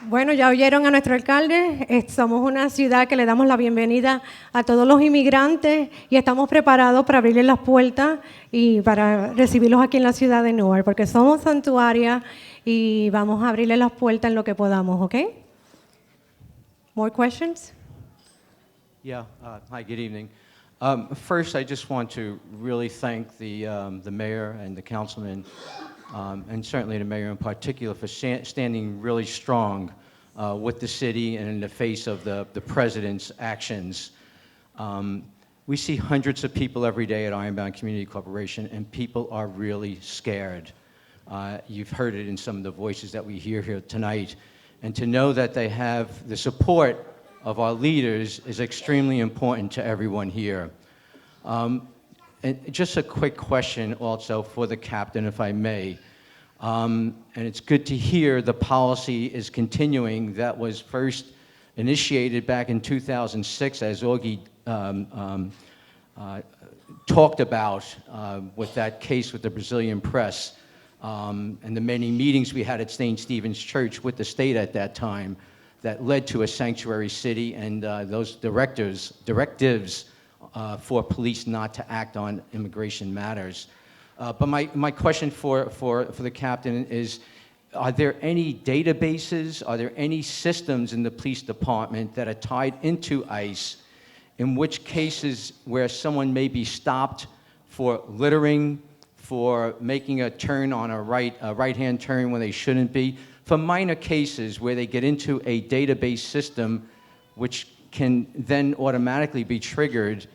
Speaker 1: Bueno, ya oyeron a nuestro alcalde. Somos una ciudad que le damos la bienvenida a todos los inmigrantes y estamos preparados para abrirles las puertas y para recibirlos aquí en la ciudad de Newark, porque somos santuaria y vamos a abrirles las puertas en lo que podamos, ¿ok? More questions?
Speaker 9: Yeah, hi, good evening. First, I just want to really thank the mayor and the councilman, and certainly the mayor in particular, for standing really strong with the city and in the face of the president's actions. We see hundreds of people every day at Ironbound Community Corporation, and people are really scared. You've heard it in some of the voices that we hear here tonight. And to know that they have the support of our leaders is extremely important to everyone here. And just a quick question also for the captain, if I may. And it's good to hear the policy is continuing that was first initiated back in 2006, as Augie talked about with that case with the Brazilian press, and the many meetings we had at St. Stephen's Church with the state at that time that led to a sanctuary city and those directives for police not to act on immigration matters. But my question for the captain is, are there any databases, are there any systems in the police department that are tied into ICE, in which cases where someone may be stopped for littering, for making a turn on a right-hand turn when they shouldn't be, for minor cases where they get into a database system which can then automatically be triggered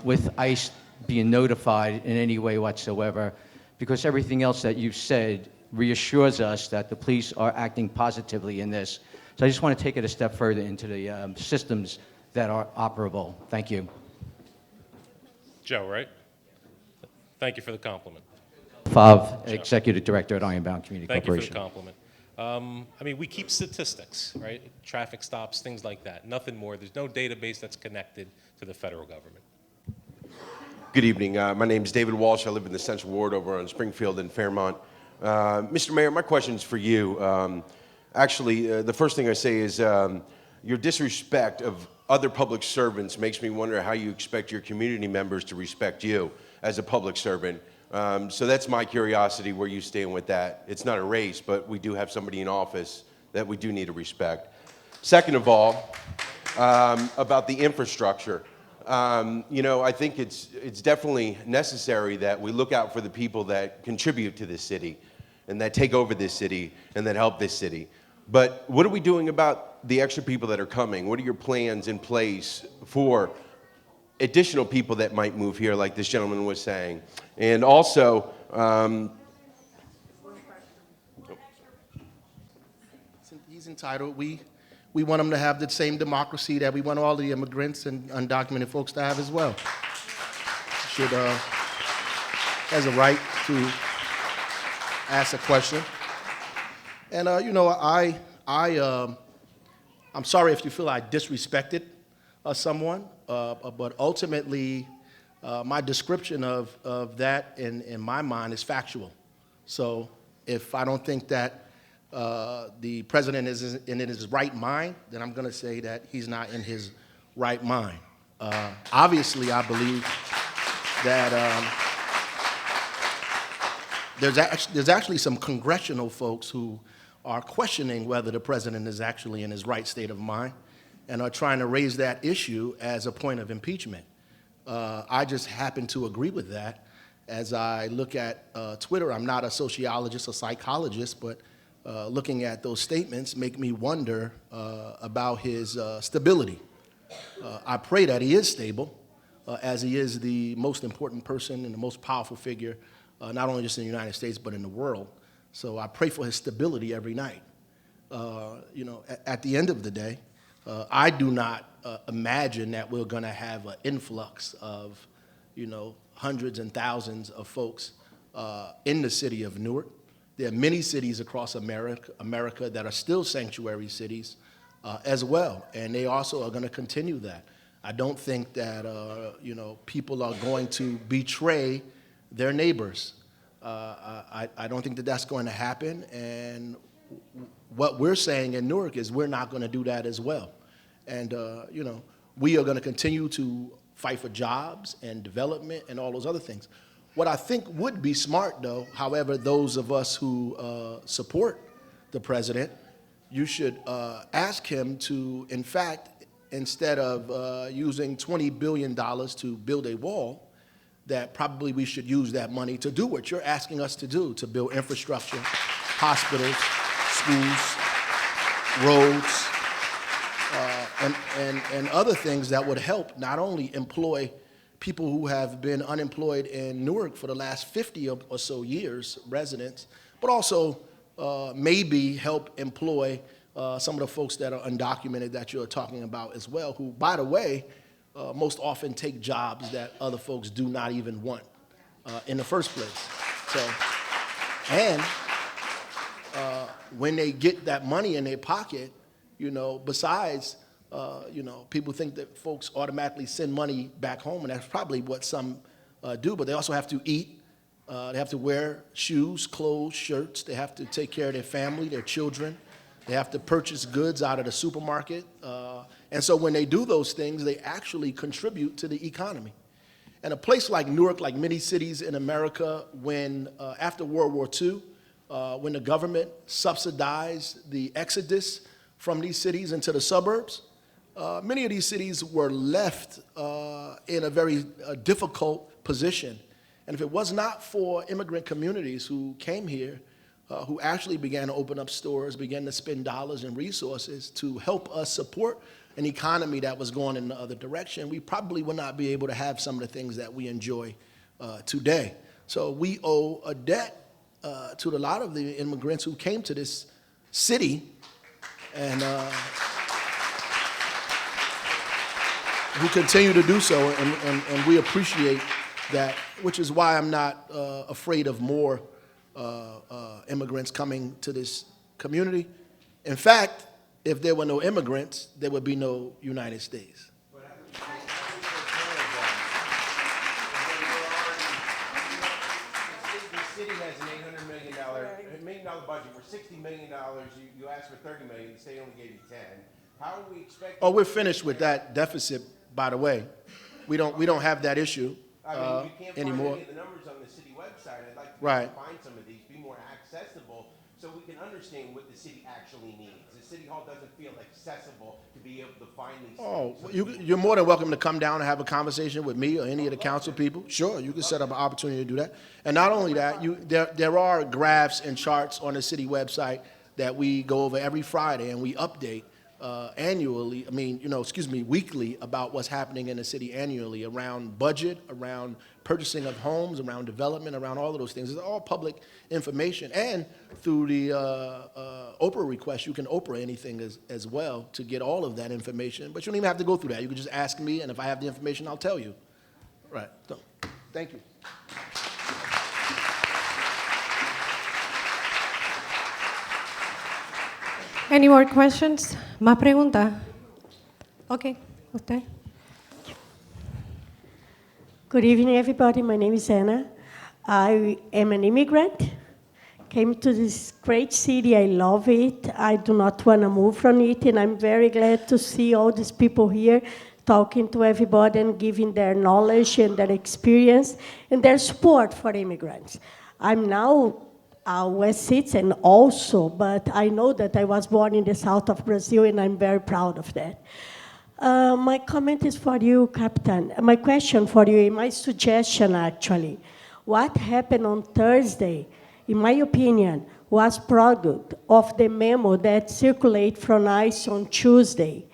Speaker 9: with ICE being notified in any way whatsoever, because everything else that you've said reassures us that the police are acting positively in this. So I just want to take it a step further into the systems that are operable. Thank you.
Speaker 4: Joe, right? Thank you for the compliment.
Speaker 9: Fav, Executive Director at Ironbound Community
Speaker 4: Thank you for
Speaker 9: Corporation.
Speaker 4: the compliment. I mean, we keep statistics, right? Traffic stops, things like that. Nothing more. There's no database that's connected to the federal government.
Speaker 10: Good evening. My name is David Walsh. I live in the Central Ward over on Springfield and Fairmont. Mr. Mayor, my question is for you. Actually, the first thing I say is your disrespect of other public servants makes me wonder how you expect your community members to respect you as a public servant. So that's my curiosity, where you stand with that. It's not a race, but we do have somebody in office that we do need to respect. Second of all, about the infrastructure. You know, I think it's definitely necessary that we look out for the people that contribute to this city and that take over this city and that help this city. But what are we doing about the extra people that are coming? What are your plans in place for additional people that might move here, like this gentleman was saying? And also,
Speaker 3: he's entitled. We want him to have the same democracy that we want all the immigrants and undocumented folks to have as well. Should has a right to ask a question. And you know, I'm sorry if you feel I disrespected someone, but ultimately, my description of that in my mind is factual. So if I don't think that the president is in his right mind, then I'm going to say that he's not in his right mind. Obviously, I believe that there's actually some congressional folks who are questioning whether the president is actually in his right state of mind and are trying to raise that issue as a point of impeachment. I just happen to agree with that. As I look at Twitter, I'm not a sociologist or psychologist, but looking at those statements make me wonder about his stability. I pray that he is stable, as he is the most important person and the most powerful figure, not only just in the United States, but in the world. So I pray for his stability every night. You know, at the end of the day, I do not imagine that we're going to have an influx of, you know, hundreds and thousands of folks in the city of Newark. There are many cities across America that are still sanctuary cities as well, and they also are going to continue that. I don't think that you know, people are going to betray their neighbors. I don't think that that's going to happen, and what we're saying in Newark is we're not going to do that as well. And you know, we are going to continue to fight for jobs and development and all those other things. What I think would be smart, though, however, those of us who support the president, you should ask him to, in fact, instead of using $20 billion to build a wall, that probably we should use that money to do what you're asking us to do, to build infrastructure, hospitals, schools, roads, and other things that would help not only employ people who have been unemployed in Newark for the last 50 or so years, residents, but also maybe help employ some of the folks that are undocumented that you're talking about as well, who, by the way, most often take jobs that other folks do not even want in the first place. So, and when they get that money in their pocket, you know, besides, you know, people think that folks automatically send money back home, and that's probably what some do, but they also have to eat. They have to wear shoes, clothes, shirts. They have to take care of their family, their children. They have to purchase goods out of the supermarket. And so when they do those things, they actually contribute to the economy. And a place like Newark, like many cities in America, when after World War II, when the government subsidized the exodus from these cities into the suburbs, many of these cities were left in a very difficult position. And if it was not for immigrant communities who came here, who actually began to open up stores, began to spend dollars and resources to help us support an economy that was going in the other direction, we probably would not be able to have some of the things that we enjoy today. So we owe a debt to a lot of the immigrants who came to this city and who continue to do so, and we appreciate that, which is why I'm not afraid of more immigrants coming to this community. In fact, if there were no immigrants, there would be no United States.
Speaker 10: The city has an $800 million budget. We're $60 million. You asked for $30 million. The state only gave you 10. How are we expecting?
Speaker 3: Oh, we're finished with that deficit, by the way. We don't have that issue
Speaker 10: I mean, you can't
Speaker 3: anymore.
Speaker 10: find any of the numbers on the city website. I'd like to
Speaker 3: Right.
Speaker 10: find some of these, be more accessible, so we can understand what the city actually needs. The city hall doesn't feel accessible to be able to find these
Speaker 3: Oh,
Speaker 10: things.
Speaker 3: you're more than welcome to come down and have a conversation with me or any of the council people. Sure, you can set up an opportunity to do that. And not only that, there are graphs and charts on the city website that we go over every Friday and we update annually, weekly about what's happening in the city annually around budget, around purchasing of homes, around development, around all of those things. It's all public information. And through the Oprah request, you can Oprah anything as well to get all of that information. But you don't even have to go through that. You can just ask me, and if I have the information, I'll tell you. Right. So, thank you.
Speaker 1: Any more questions? ¿Más preguntas? Okay, usted.
Speaker 11: Good evening, everybody. My name is Anna. I am an immigrant. Came to this great city. I love it. I do not want to move from it, and I'm very glad to see all these people here talking to everybody and giving their knowledge and their experience and their support for immigrants. I'm now a West citizen also, but I know that I was born in the south of Brazil, and I'm very proud of that. My comment is for you, Captain. My question for you, my suggestion actually, what happened on Thursday, in my opinion, was product of the memo that circulated from ICE on Tuesday.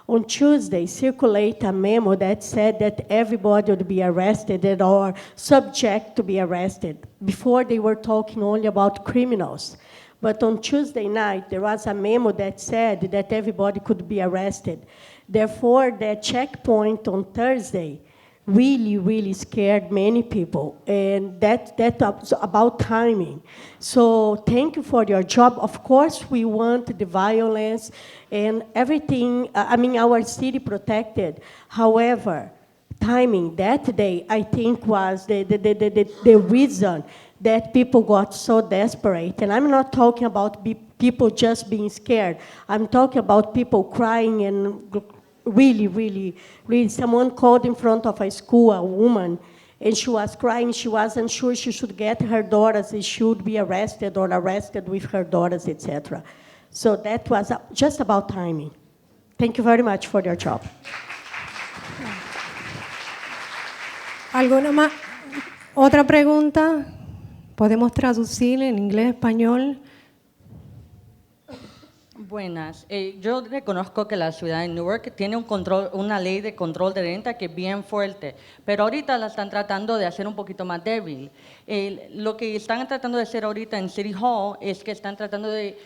Speaker 11: On Tuesday, circulate a memo that said that everybody would be arrested or subject to be arrested. Before, they were talking only about criminals. But on Tuesday night, there was a memo that said that everybody could be arrested. Therefore, the checkpoint on Thursday really, really scared many people, and that's about timing. So thank you for your job. Of course, we want the violence and everything, our city protected. However, timing that day, I think, was the reason that people got so desperate. And I'm not talking about people just being scared. I'm talking about people crying and really, someone called in front of a school, a woman, and she was crying. She wasn't sure she should get her daughters, she should be arrested or arrested with her daughters, etc. So that was just about timing. Thank you very much for your job.
Speaker 1: ¿Alguna más? ¿Otra pregunta? ¿Podemos traducir en inglés, español?
Speaker 12: Buenas. Yo reconozco que la ciudad de Newark tiene una ley de control de renta que es bien fuerte, pero ahorita la están tratando de hacer un poquito más débil. Lo que están tratando de hacer ahorita en City Hall es que están tratando de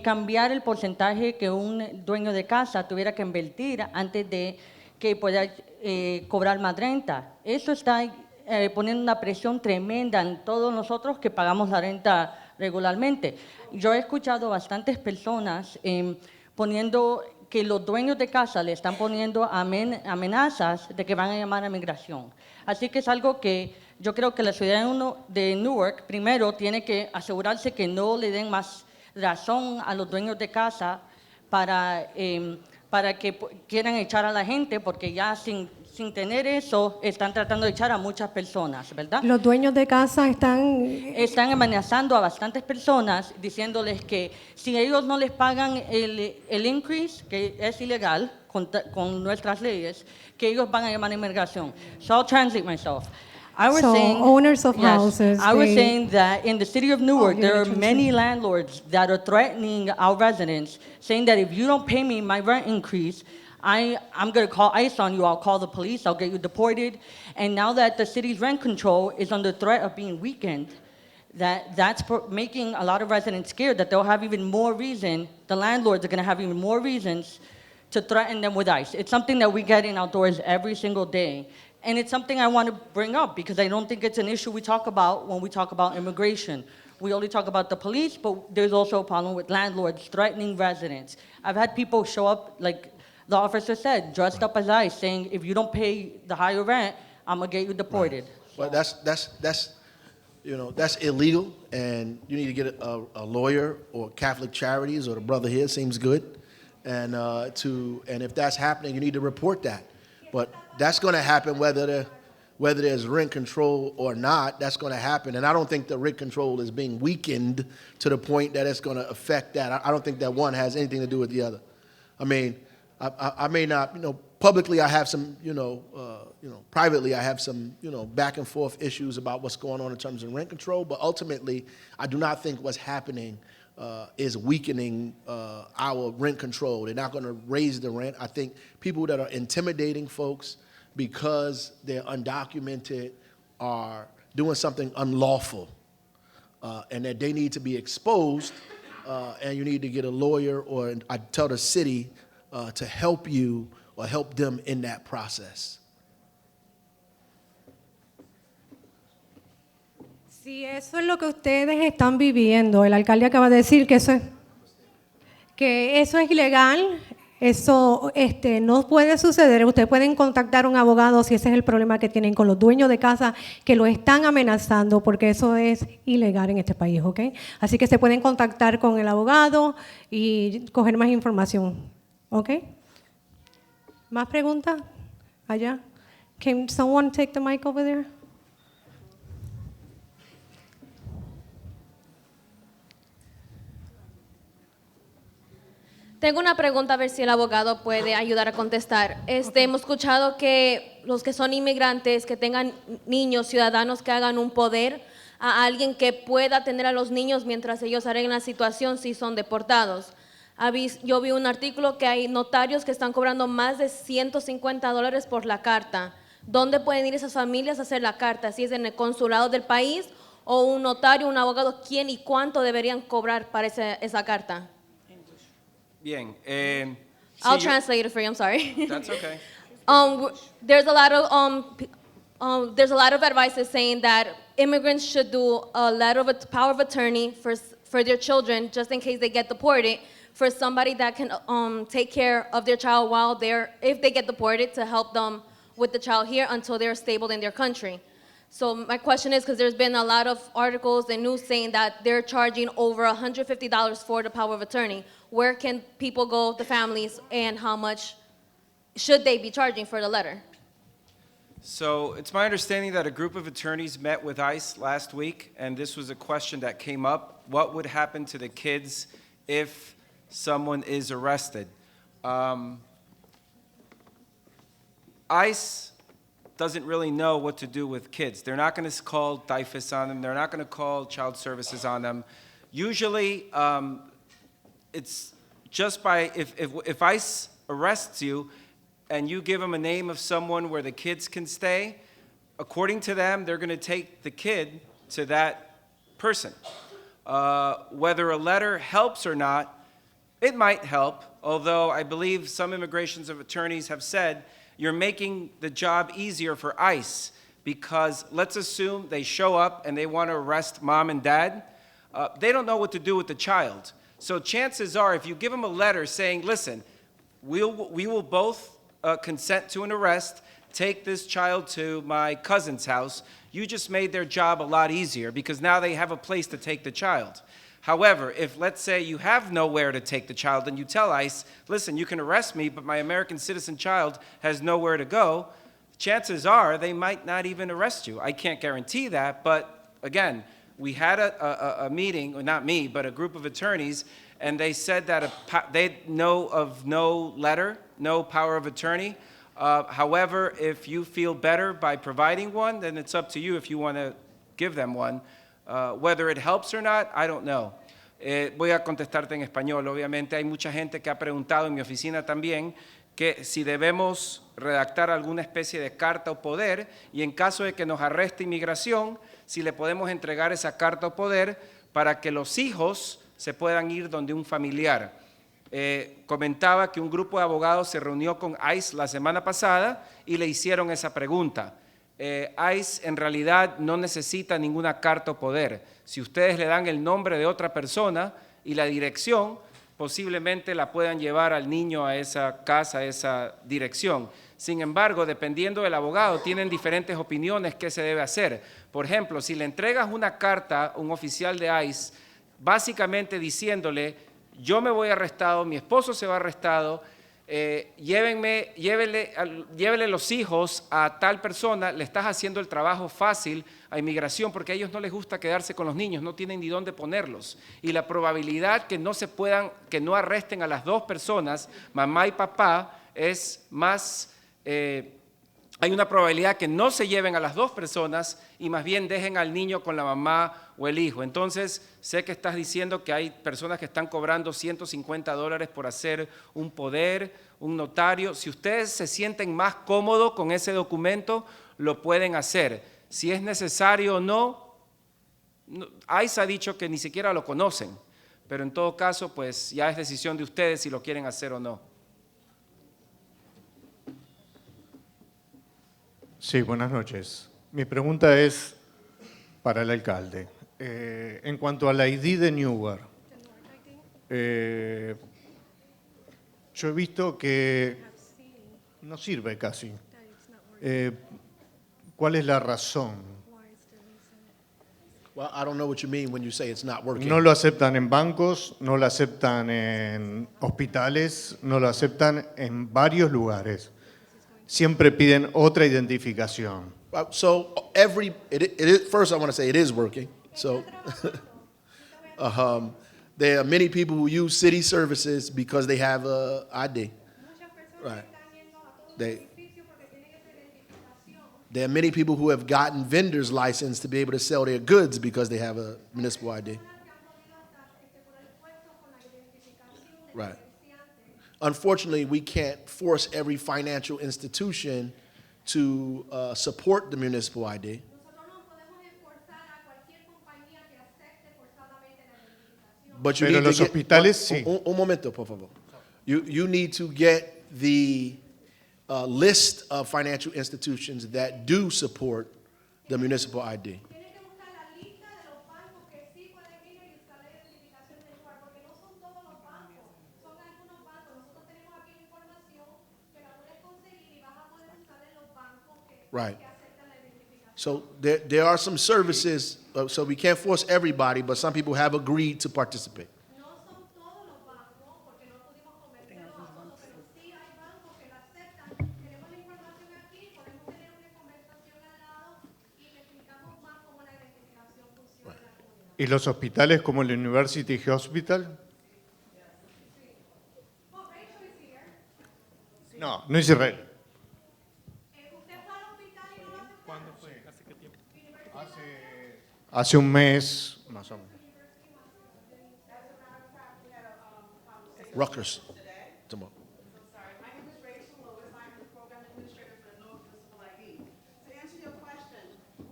Speaker 12: cambiar el porcentaje que un dueño de casa tuviera que invertir antes de que pueda cobrar más renta. Eso está poniendo una presión tremenda en todos nosotros que pagamos la renta regularmente. Yo he escuchado bastantes personas poniendo que los dueños de casa le están poniendo amenazas de que van a llamar a migración. Así que es algo que yo creo que la ciudad de Newark primero tiene que asegurarse que no le den más razón a los dueños de casa para que quieran echar a la gente, porque ya sin sin tener eso, están tratando de echar a muchas personas, ¿verdad?
Speaker 1: Los dueños de casa están
Speaker 12: Están amenazando a bastantes personas, diciéndoles que si ellos no les pagan el increase, que es ilegal con nuestras leyes, que ellos van a llamar a inmigración. So I'll translate myself. I was
Speaker 1: So,
Speaker 12: saying,
Speaker 1: owners of houses,
Speaker 12: I was
Speaker 1: they-
Speaker 12: saying that in the city of Newark,
Speaker 1: you're
Speaker 12: there are
Speaker 1: gonna
Speaker 12: many landlords that are threatening our residents, saying that if you don't pay me my rent increase, I'm going to call ICE on you, I'll call the police, I'll get you deported. And now that the city's rent control is under threat of being weakened, that's making a lot of residents scared that they'll have even more reason, the landlords are going to have even more reasons to threaten them with ICE. It's something that we get in outdoors every single day. And it's something I want to bring up because I don't think it's an issue we talk about when we talk about immigration. We only talk about the police, but there's also a problem with landlords threatening residents. I've had people show up, like the officer said, dressed up as ICE, saying, if you don't pay the higher rent, I'm going to get you deported.
Speaker 3: But that's illegal, and you need to get a lawyer or Catholic Charities or the brother here seems good, and if that's happening, you need to report that. But that's going to happen whether there's rent control or not. That's going to happen, and I don't think the rent control is being weakened to the point that it's going to affect that. I don't think that one has anything to do with the other. I mean, I may not, publicly I have some, privately I have some, back and forth issues about what's going on in terms of rent control, but ultimately I do not think what's happening is weakening our rent control. They're not going to raise the rent. I think people that are intimidating folks because they're undocumented are doing something unlawful, and that they need to be exposed, and you need to get a lawyer, or I tell the city to help you or help them in that process.
Speaker 1: Si eso es lo que ustedes están viviendo, el alcalde acaba de decir que eso es ilegal, eso no puede suceder. Ustedes pueden contactar a un abogado si ese es el problema que tienen con los dueños de casa que lo están amenazando, porque eso es ilegal en este país, ¿ok? Así que se pueden contactar con el abogado y coger más información, ¿ok? ¿Más preguntas? Allá. Can someone take the mic over there?
Speaker 13: Tengo una pregunta, a ver si el abogado puede ayudar a contestar. Hemos escuchado que los que son inmigrantes, que tengan niños, ciudadanos, que hagan un poder a alguien que pueda atender a los niños mientras ellos arreglan la situación si son deportados. Yo vi un artículo que hay notarios que están cobrando más de $150 por la carta. ¿Dónde pueden ir esas familias a hacer la carta? ¿Si es en el consulado del país o un notario, un abogado? ¿Quién y cuánto deberían cobrar para esa carta?
Speaker 5: Bien.
Speaker 13: I'll translate it for you. I'm sorry.
Speaker 5: That's okay.
Speaker 13: There's a lot of advice that's saying that immigrants should do a letter of power of attorney for their children, just in case they get deported, for somebody that can take care of their child if they get deported, to help them with the child here until they're stable in their country. So my question is, because there's been a lot of articles and news saying that they're charging over $150 for the power of attorney. Where can people go, the families, and how much should they be charging for the letter?
Speaker 5: So it's my understanding that a group of attorneys met with ICE last week, and this was a question that came up. What would happen to the kids if someone is arrested? ICE doesn't really know what to do with kids. They're not going to call DIFUS on them. They're not going to call child services on them. Usually, it's just by, if ICE arrests you and you give them a name of someone where the kids can stay, according to them, they're going to take the kid to that person. Whether a letter helps or not, it might help, although I believe some immigration attorneys have said you're making the job easier for ICE, because let's assume they show up and they want to arrest mom and dad. They don't know what to do with the child. So chances are, if you give them a letter saying, listen, we will both consent to an arrest, take this child to my cousin's house, you just made their job a lot easier, because now they have a place to take the child. However, if, let's say, you have nowhere to take the child and you tell ICE, listen, you can arrest me, but my American citizen child has nowhere to go, chances are they might not even arrest you. I can't guarantee that, but again, we had a meeting, well, not me, but a group of attorneys, and they said that they know of no letter, no power of attorney. However, if you feel better by providing one, then it's up to you if you want to give them one. Whether it helps or not, I don't know. Voy a contestarte en español. Obviamente hay mucha gente que ha preguntado en mi oficina también que si debemos redactar alguna especie de carta o poder y en caso de que nos arreste inmigración, si le podemos entregar esa carta o poder para que los hijos se puedan ir donde un familiar. Comentaba que un grupo de abogados se reunió con ICE la semana pasada y le hicieron esa pregunta. ICE en realidad no necesita ninguna carta o poder. Si ustedes le dan el nombre de otra persona y la dirección, posiblemente la puedan llevar al niño a esa casa, a esa dirección. Sin embargo, dependiendo del abogado, tienen diferentes opiniones qué se debe hacer. Por ejemplo, si le entregas una carta a un oficial de ICE, básicamente diciéndole, yo me voy arrestado, mi esposo se va arrestado, llévele los hijos a tal persona, le estás haciendo el trabajo fácil a inmigración porque a ellos no les gusta quedarse con los niños, no tienen ni dónde ponerlos. Y la probabilidad que no arresten a las dos personas, mamá y papá, es más, hay una probabilidad que no se lleven a las dos personas y más bien dejen al niño con la mamá o el hijo. Entonces, sé que estás diciendo que hay personas que están cobrando $150 por hacer un poder, un notario. Si ustedes se sienten más cómodos con ese documento, lo pueden hacer. Si es necesario o no, ICE ha dicho que ni siquiera lo conocen, pero en todo caso, pues ya es decisión de ustedes si lo quieren hacer o no.
Speaker 14: Sí, buenas noches. Mi pregunta es para el alcalde. En cuanto al ID de Newark, yo he visto que no sirve casi. ¿Cuál es la razón?
Speaker 3: Well, I don't know what you mean when you say it's not working.
Speaker 14: No lo aceptan en bancos, no lo aceptan en hospitales, no lo aceptan en varios lugares. Siempre piden otra identificación.
Speaker 3: So first I want to say it is working. So there are many people who use city services because they have a ID. Right. There are many people who have gotten vendor's license to be able to sell their goods because they have a municipal ID. Right. Unfortunately, we can't force every financial institution to support the municipal ID. But you
Speaker 14: Pero
Speaker 3: need
Speaker 14: los
Speaker 3: to get,
Speaker 14: hospitales sí.
Speaker 3: Un momento, por favor. You need to get the list of financial institutions that do support the municipal ID. Right. So there are some services, so we can't force everybody, but some people have agreed to participate.
Speaker 14: ¿Y los hospitales como el University Hospital? No, no es Israel. Hace un mes, más o menos.
Speaker 3: Rutgers. Tomorrow.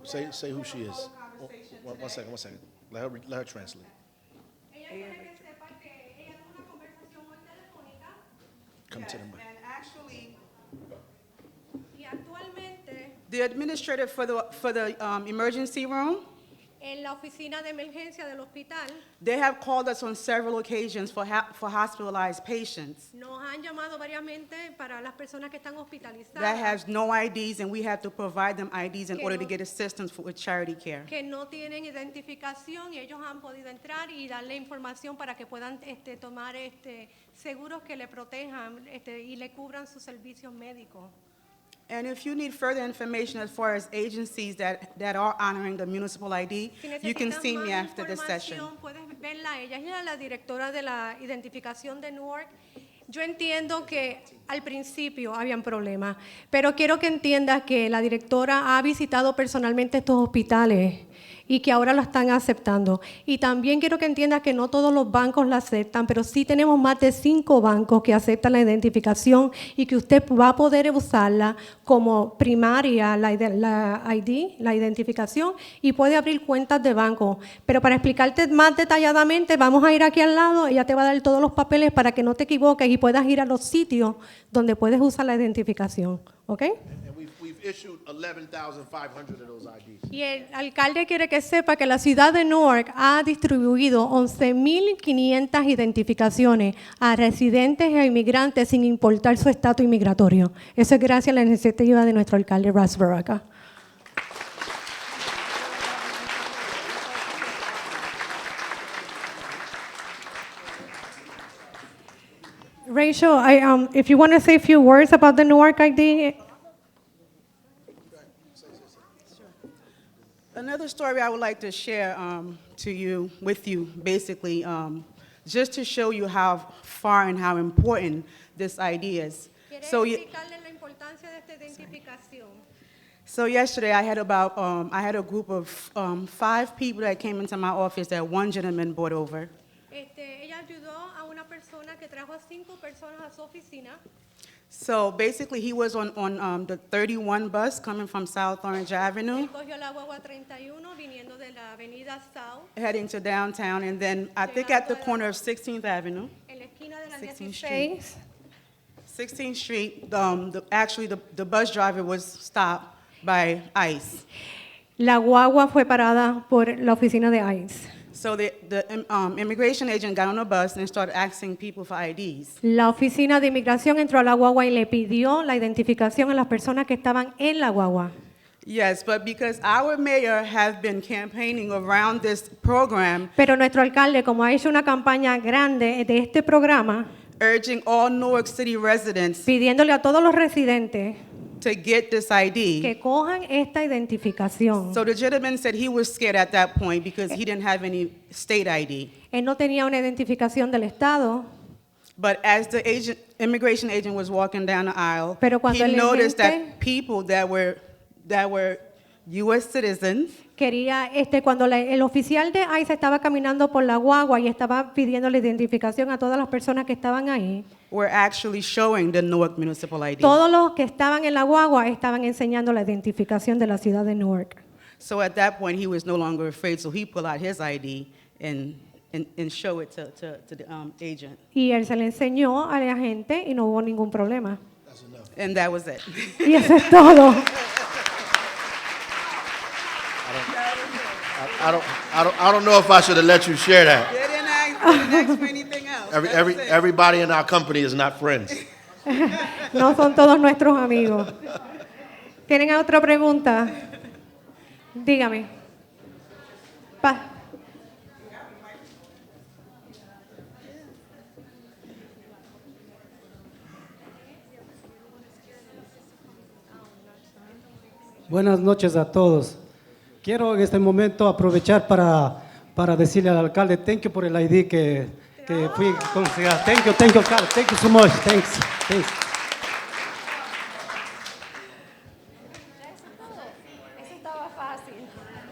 Speaker 3: Say who she is. One second. Let her translate. Come to the mic.
Speaker 15: And actually, the administrator for the emergency room,
Speaker 1: En la oficina de emergencia del hospital
Speaker 15: they have called us on several occasions for hospitalized patients
Speaker 1: nos han llamado variamente para las personas que están hospitalizadas
Speaker 15: that has no IDs, and we have to provide them IDs in order to get assistance with charity care.
Speaker 1: que no tienen identificación y ellos han podido entrar y darle información para que puedan tomar seguros que le protejan y le cubran sus servicios médicos.
Speaker 15: And if you need further information as far as agencies that are honoring the municipal ID,
Speaker 1: Si
Speaker 15: you can
Speaker 1: necesitan
Speaker 15: see
Speaker 1: más
Speaker 15: me after the session.
Speaker 1: información, puedes verla a ella. Ella es la directora de la identificación de Newark. Yo entiendo que al principio habían problemas, pero quiero que entiendas que la directora ha visitado personalmente estos hospitales y que ahora lo están aceptando. Y también quiero que entiendas que no todos los bancos la aceptan, pero sí tenemos más de 5 bancos que aceptan la identificación y que usted va a poder usarla como primaria, la ID, la identificación, y puede abrir cuentas de banco. Pero para explicarte más detalladamente, vamos a ir aquí al lado, ella te va a dar todos los papeles para que no te equivoques y puedas ir a los sitios donde puedes usar la identificación. ¿Ok?
Speaker 3: And we've issued 11,500 of those IDs.
Speaker 1: Y el alcalde quiere que sepa que la ciudad de Newark ha distribuido 11,500 identificaciones a residentes e inmigrantes sin importar su estatus inmigratorio. Eso es gracias a la iniciativa de nuestro alcalde Baraka. Rachel, if you want to say a few words about the Newark ID.
Speaker 15: Another story I would like to share with you, basically, just to show you how far and how important this ID is. So yesterday I had I had a group of 5 people that came into my office that one gentleman brought over.
Speaker 1: Ella ayudó a una persona que trajo a 5 personas a su oficina.
Speaker 15: So basically, he was on the 31 bus coming from South Orange Avenue,
Speaker 1: Él cogió la guagua 31 viniendo de la avenida South,
Speaker 15: heading to downtown, and then I think at the corner of 16th Avenue,
Speaker 1: en la esquina de la
Speaker 15: 16th
Speaker 1: 16.
Speaker 15: 16th Street, actually the bus driver was stopped by ICE.
Speaker 1: La guagua fue parada por la oficina de ICE.
Speaker 15: So the immigration agent got on a bus and started asking people for IDs.
Speaker 1: La oficina de inmigración entró a la guagua y le pidió la identificación a las personas que estaban en la guagua.
Speaker 15: Yes, but because our mayor has been campaigning around this program,
Speaker 1: Pero nuestro alcalde, como ha hecho una campaña grande de este programa,
Speaker 15: urging all Newark City residents
Speaker 1: pidiéndole a todos los residentes
Speaker 15: to get this ID.
Speaker 1: que cojan esta identificación.
Speaker 15: So the gentleman said he was scared at that point because he didn't have any state ID.
Speaker 1: Él no tenía una identificación del Estado.
Speaker 15: But as the immigration agent was walking down the aisle,
Speaker 1: Pero cuando
Speaker 15: he
Speaker 1: el
Speaker 15: noticed
Speaker 1: agente-
Speaker 15: that people that were U.S. citizens
Speaker 1: Quería, cuando el oficial de ICE estaba caminando por la guagua y estaba pidiendo la identificación a todas las personas que estaban ahí,
Speaker 15: were actually showing the Newark municipal ID.
Speaker 1: todos los que estaban en la guagua estaban enseñando la identificación de la ciudad de Newark.
Speaker 15: So at that point, he was no longer afraid, so he pulled out his ID and show it to the agent.
Speaker 1: Y él se le enseñó a la gente y no hubo ningún problema.
Speaker 15: And that was it.
Speaker 1: Y eso es todo.
Speaker 3: I don't know if I should have let you share that.
Speaker 15: They didn't ask for anything else. That's it.
Speaker 3: Everybody in our company is not friends.
Speaker 1: No son todos nuestros amigos. ¿Tienen otra pregunta? Dígame.
Speaker 16: Buenas noches a todos. Quiero en este momento aprovechar para decirle al alcalde, thank you por el ID que fui considerado. Thank you, alcalde. Thank you so much. Thanks.
Speaker 1: Eso estaba fácil.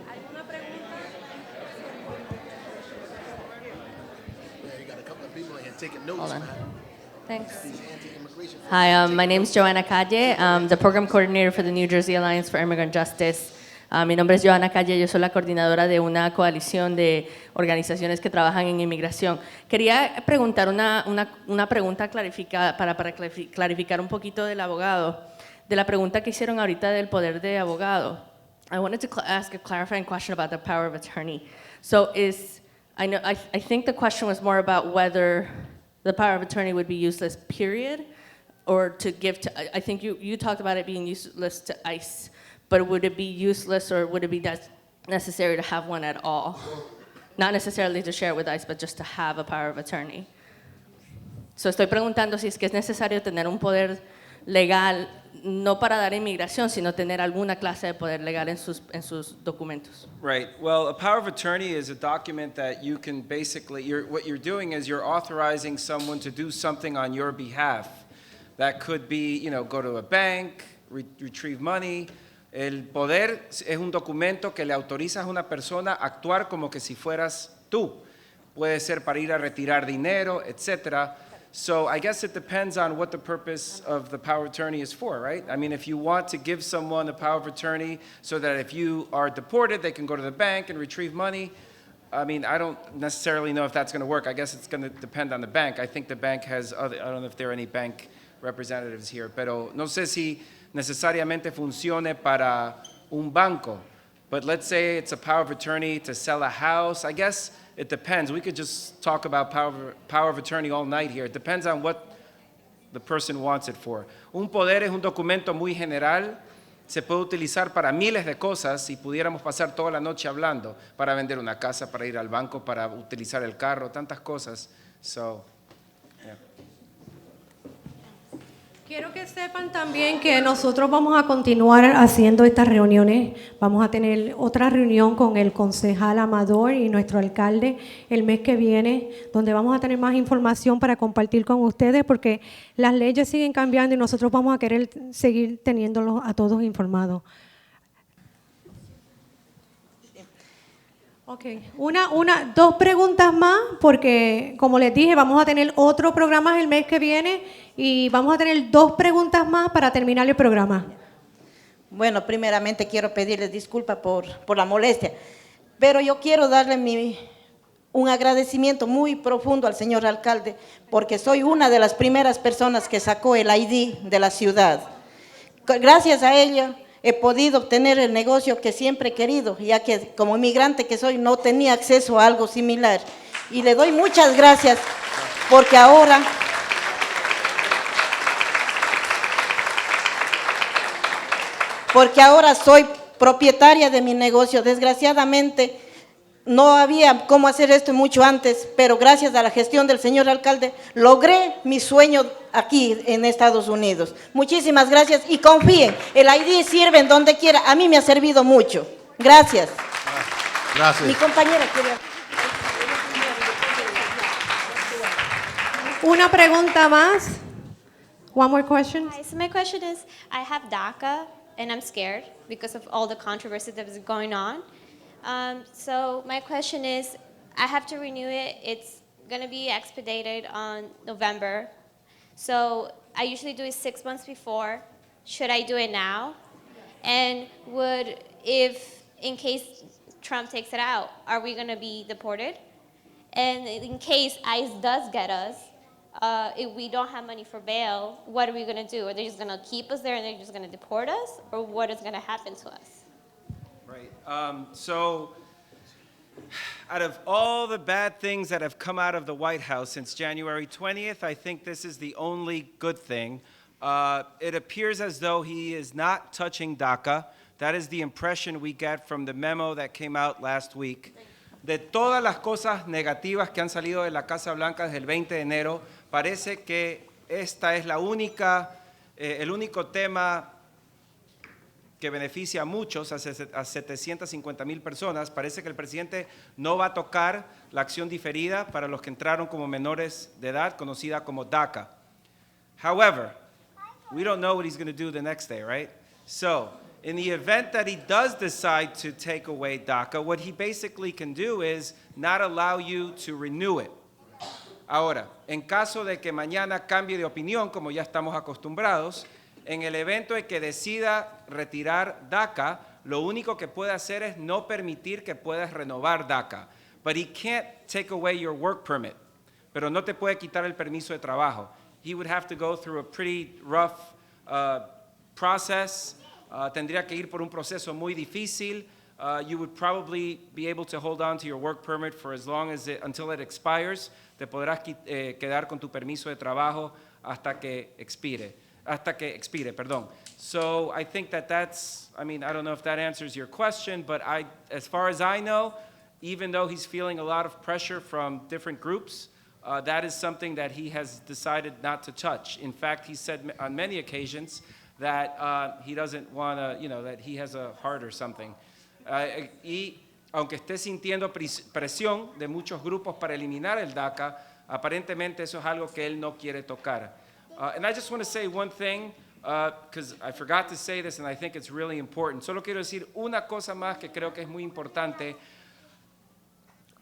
Speaker 1: ¿Alguna pregunta?
Speaker 3: You got a couple of people in here taking notes,
Speaker 17: Hold on.
Speaker 3: man.
Speaker 17: Thanks. Hi, my name is Joanna Calle. I'm the program coordinator for the New Jersey Alliance for Immigrant Justice. Mi nombre es Joanna Calle, yo soy la coordinadora de una coalición de organizaciones que trabajan en inmigración. Quería preguntar una pregunta para clarificar un poquito del abogado, de la pregunta que hicieron ahorita del poder de abogado. I wanted to ask a clarifying question about the power of attorney. So I think the question was more about whether the power of attorney would be useless, period, or to give to, I think you talked about it being useless to ICE, but would it be useless or would it be necessary to have one at all? Not necessarily to share with ICE, but just to have a power of attorney. So estoy preguntando si es que es necesario tener un poder legal no para dar inmigración, sino tener alguna clase de poder legal en sus documentos.
Speaker 5: Right. Well, a power of attorney is a document that you can basically, what you're doing is you're authorizing someone to do something on your behalf. That could be, go to a bank, retrieve money. El poder es un documento que le autorizas a una persona a actuar como que si fueras tú. Puede ser para ir a retirar dinero, etc. So I guess it depends on what the purpose of the power of attorney is for, right? I mean, if you want to give someone a power of attorney so that if you are deported, they can go to the bank and retrieve money, I mean, I don't necessarily know if that's going to work. I guess it's going to depend on the bank. I think the bank has other, I don't know if there are any bank representatives here, pero no sé si necesariamente funcione para un banco. But let's say it's a power of attorney to sell a house. I guess it depends. We could just talk about power of attorney all night here. It depends on what the person wants it for. Un poder es un documento muy general. Se puede utilizar para miles de cosas y pudiéramos pasar toda la noche hablando, para vender una casa, para ir al banco, para utilizar el carro, tantas cosas. So, yeah.
Speaker 1: Quiero que sepan también que nosotros vamos a continuar haciendo estas reuniones. Vamos a tener otra reunión con el concejal Amador y nuestro alcalde el mes que viene, donde vamos a tener más información para compartir con ustedes, porque las leyes siguen cambiando y nosotros vamos a querer seguir teniéndolos a todos informados. Ok, dos preguntas más, porque como les dije, vamos a tener otro programa el mes que viene y vamos a tener dos preguntas más para terminar el programa.
Speaker 6: Bueno, primeramente quiero pedirles disculpas por la molestia, pero yo quiero darle un agradecimiento muy profundo al señor alcalde, porque soy una de las primeras personas que sacó el ID de la ciudad. Gracias a ella he podido obtener el negocio que siempre he querido, ya que como inmigrante que soy no tenía acceso a algo similar. Y le doy muchas gracias porque ahora soy propietaria de mi negocio. Desgraciadamente no había cómo hacer esto mucho antes, pero gracias a la gestión del señor alcalde logré mi sueño aquí en Estados Unidos. Muchísimas gracias y confíen, el ID sirve en donde quiera. A mí me ha servido mucho. Gracias.
Speaker 3: Gracias.
Speaker 6: Mi compañera quiere...
Speaker 1: Una pregunta más. One more question.
Speaker 18: Hi, so my question is, I have DACA and I'm scared because of all the controversy that is going on. So my question is, I have to renew it. It's going to be expedited on November. So I usually do it 6 months before. Should I do it now? And if in case Trump takes it out, are we going to be deported? And in case ICE does get us, if we don't have money for bail, what are we going to do? Are they just going to keep us there and they're just going to deport us? Or what is going to happen to us?
Speaker 5: Right. So out of all the bad things that have come out of the White House since January 20th, I think this is the only good thing. It appears as though he is not touching DACA. That is the impression we get from the memo that came out last week. De todas las cosas negativas que han salido de la Casa Blanca desde el 20 de enero, parece que esta es el único tema que beneficia a muchos, a 750,000 personas. Parece que el presidente no va a tocar la acción diferida para los que entraron como menores de edad, conocida como DACA. However, we don't know what he's going to do the next day, right? So, in the event that he does decide to take away DACA, what he basically can do is not allow you to renew it. Ahora, en caso de que mañana cambie de opinión, como ya estamos acostumbrados, en el evento en que decida retirar DACA, lo único que puede hacer es no permitir que puedas renovar DACA. But he can't take away your work permit. Pero no te puede quitar el permiso de trabajo. He would have to go through a pretty rough process. Tendría que ir por un proceso muy difícil. You would probably be able to hold on to your work permit for as long as until it expires. Te podrás quedar con tu permiso de trabajo hasta que expire. So I think that's, I don't know if that answers your question, but as far as I know, even though he's feeling a lot of pressure from different groups, that is something that he has decided not to touch. In fact, he said on many occasions that he doesn't want to, that he has a heart or something. Y aunque esté sintiendo presión de muchos grupos para eliminar el DACA, aparentemente eso es algo que él no quiere tocar. And I just want to say one thing, because I forgot to say this and I think it's really important. Solo quiero decir una cosa más que creo que es muy importante.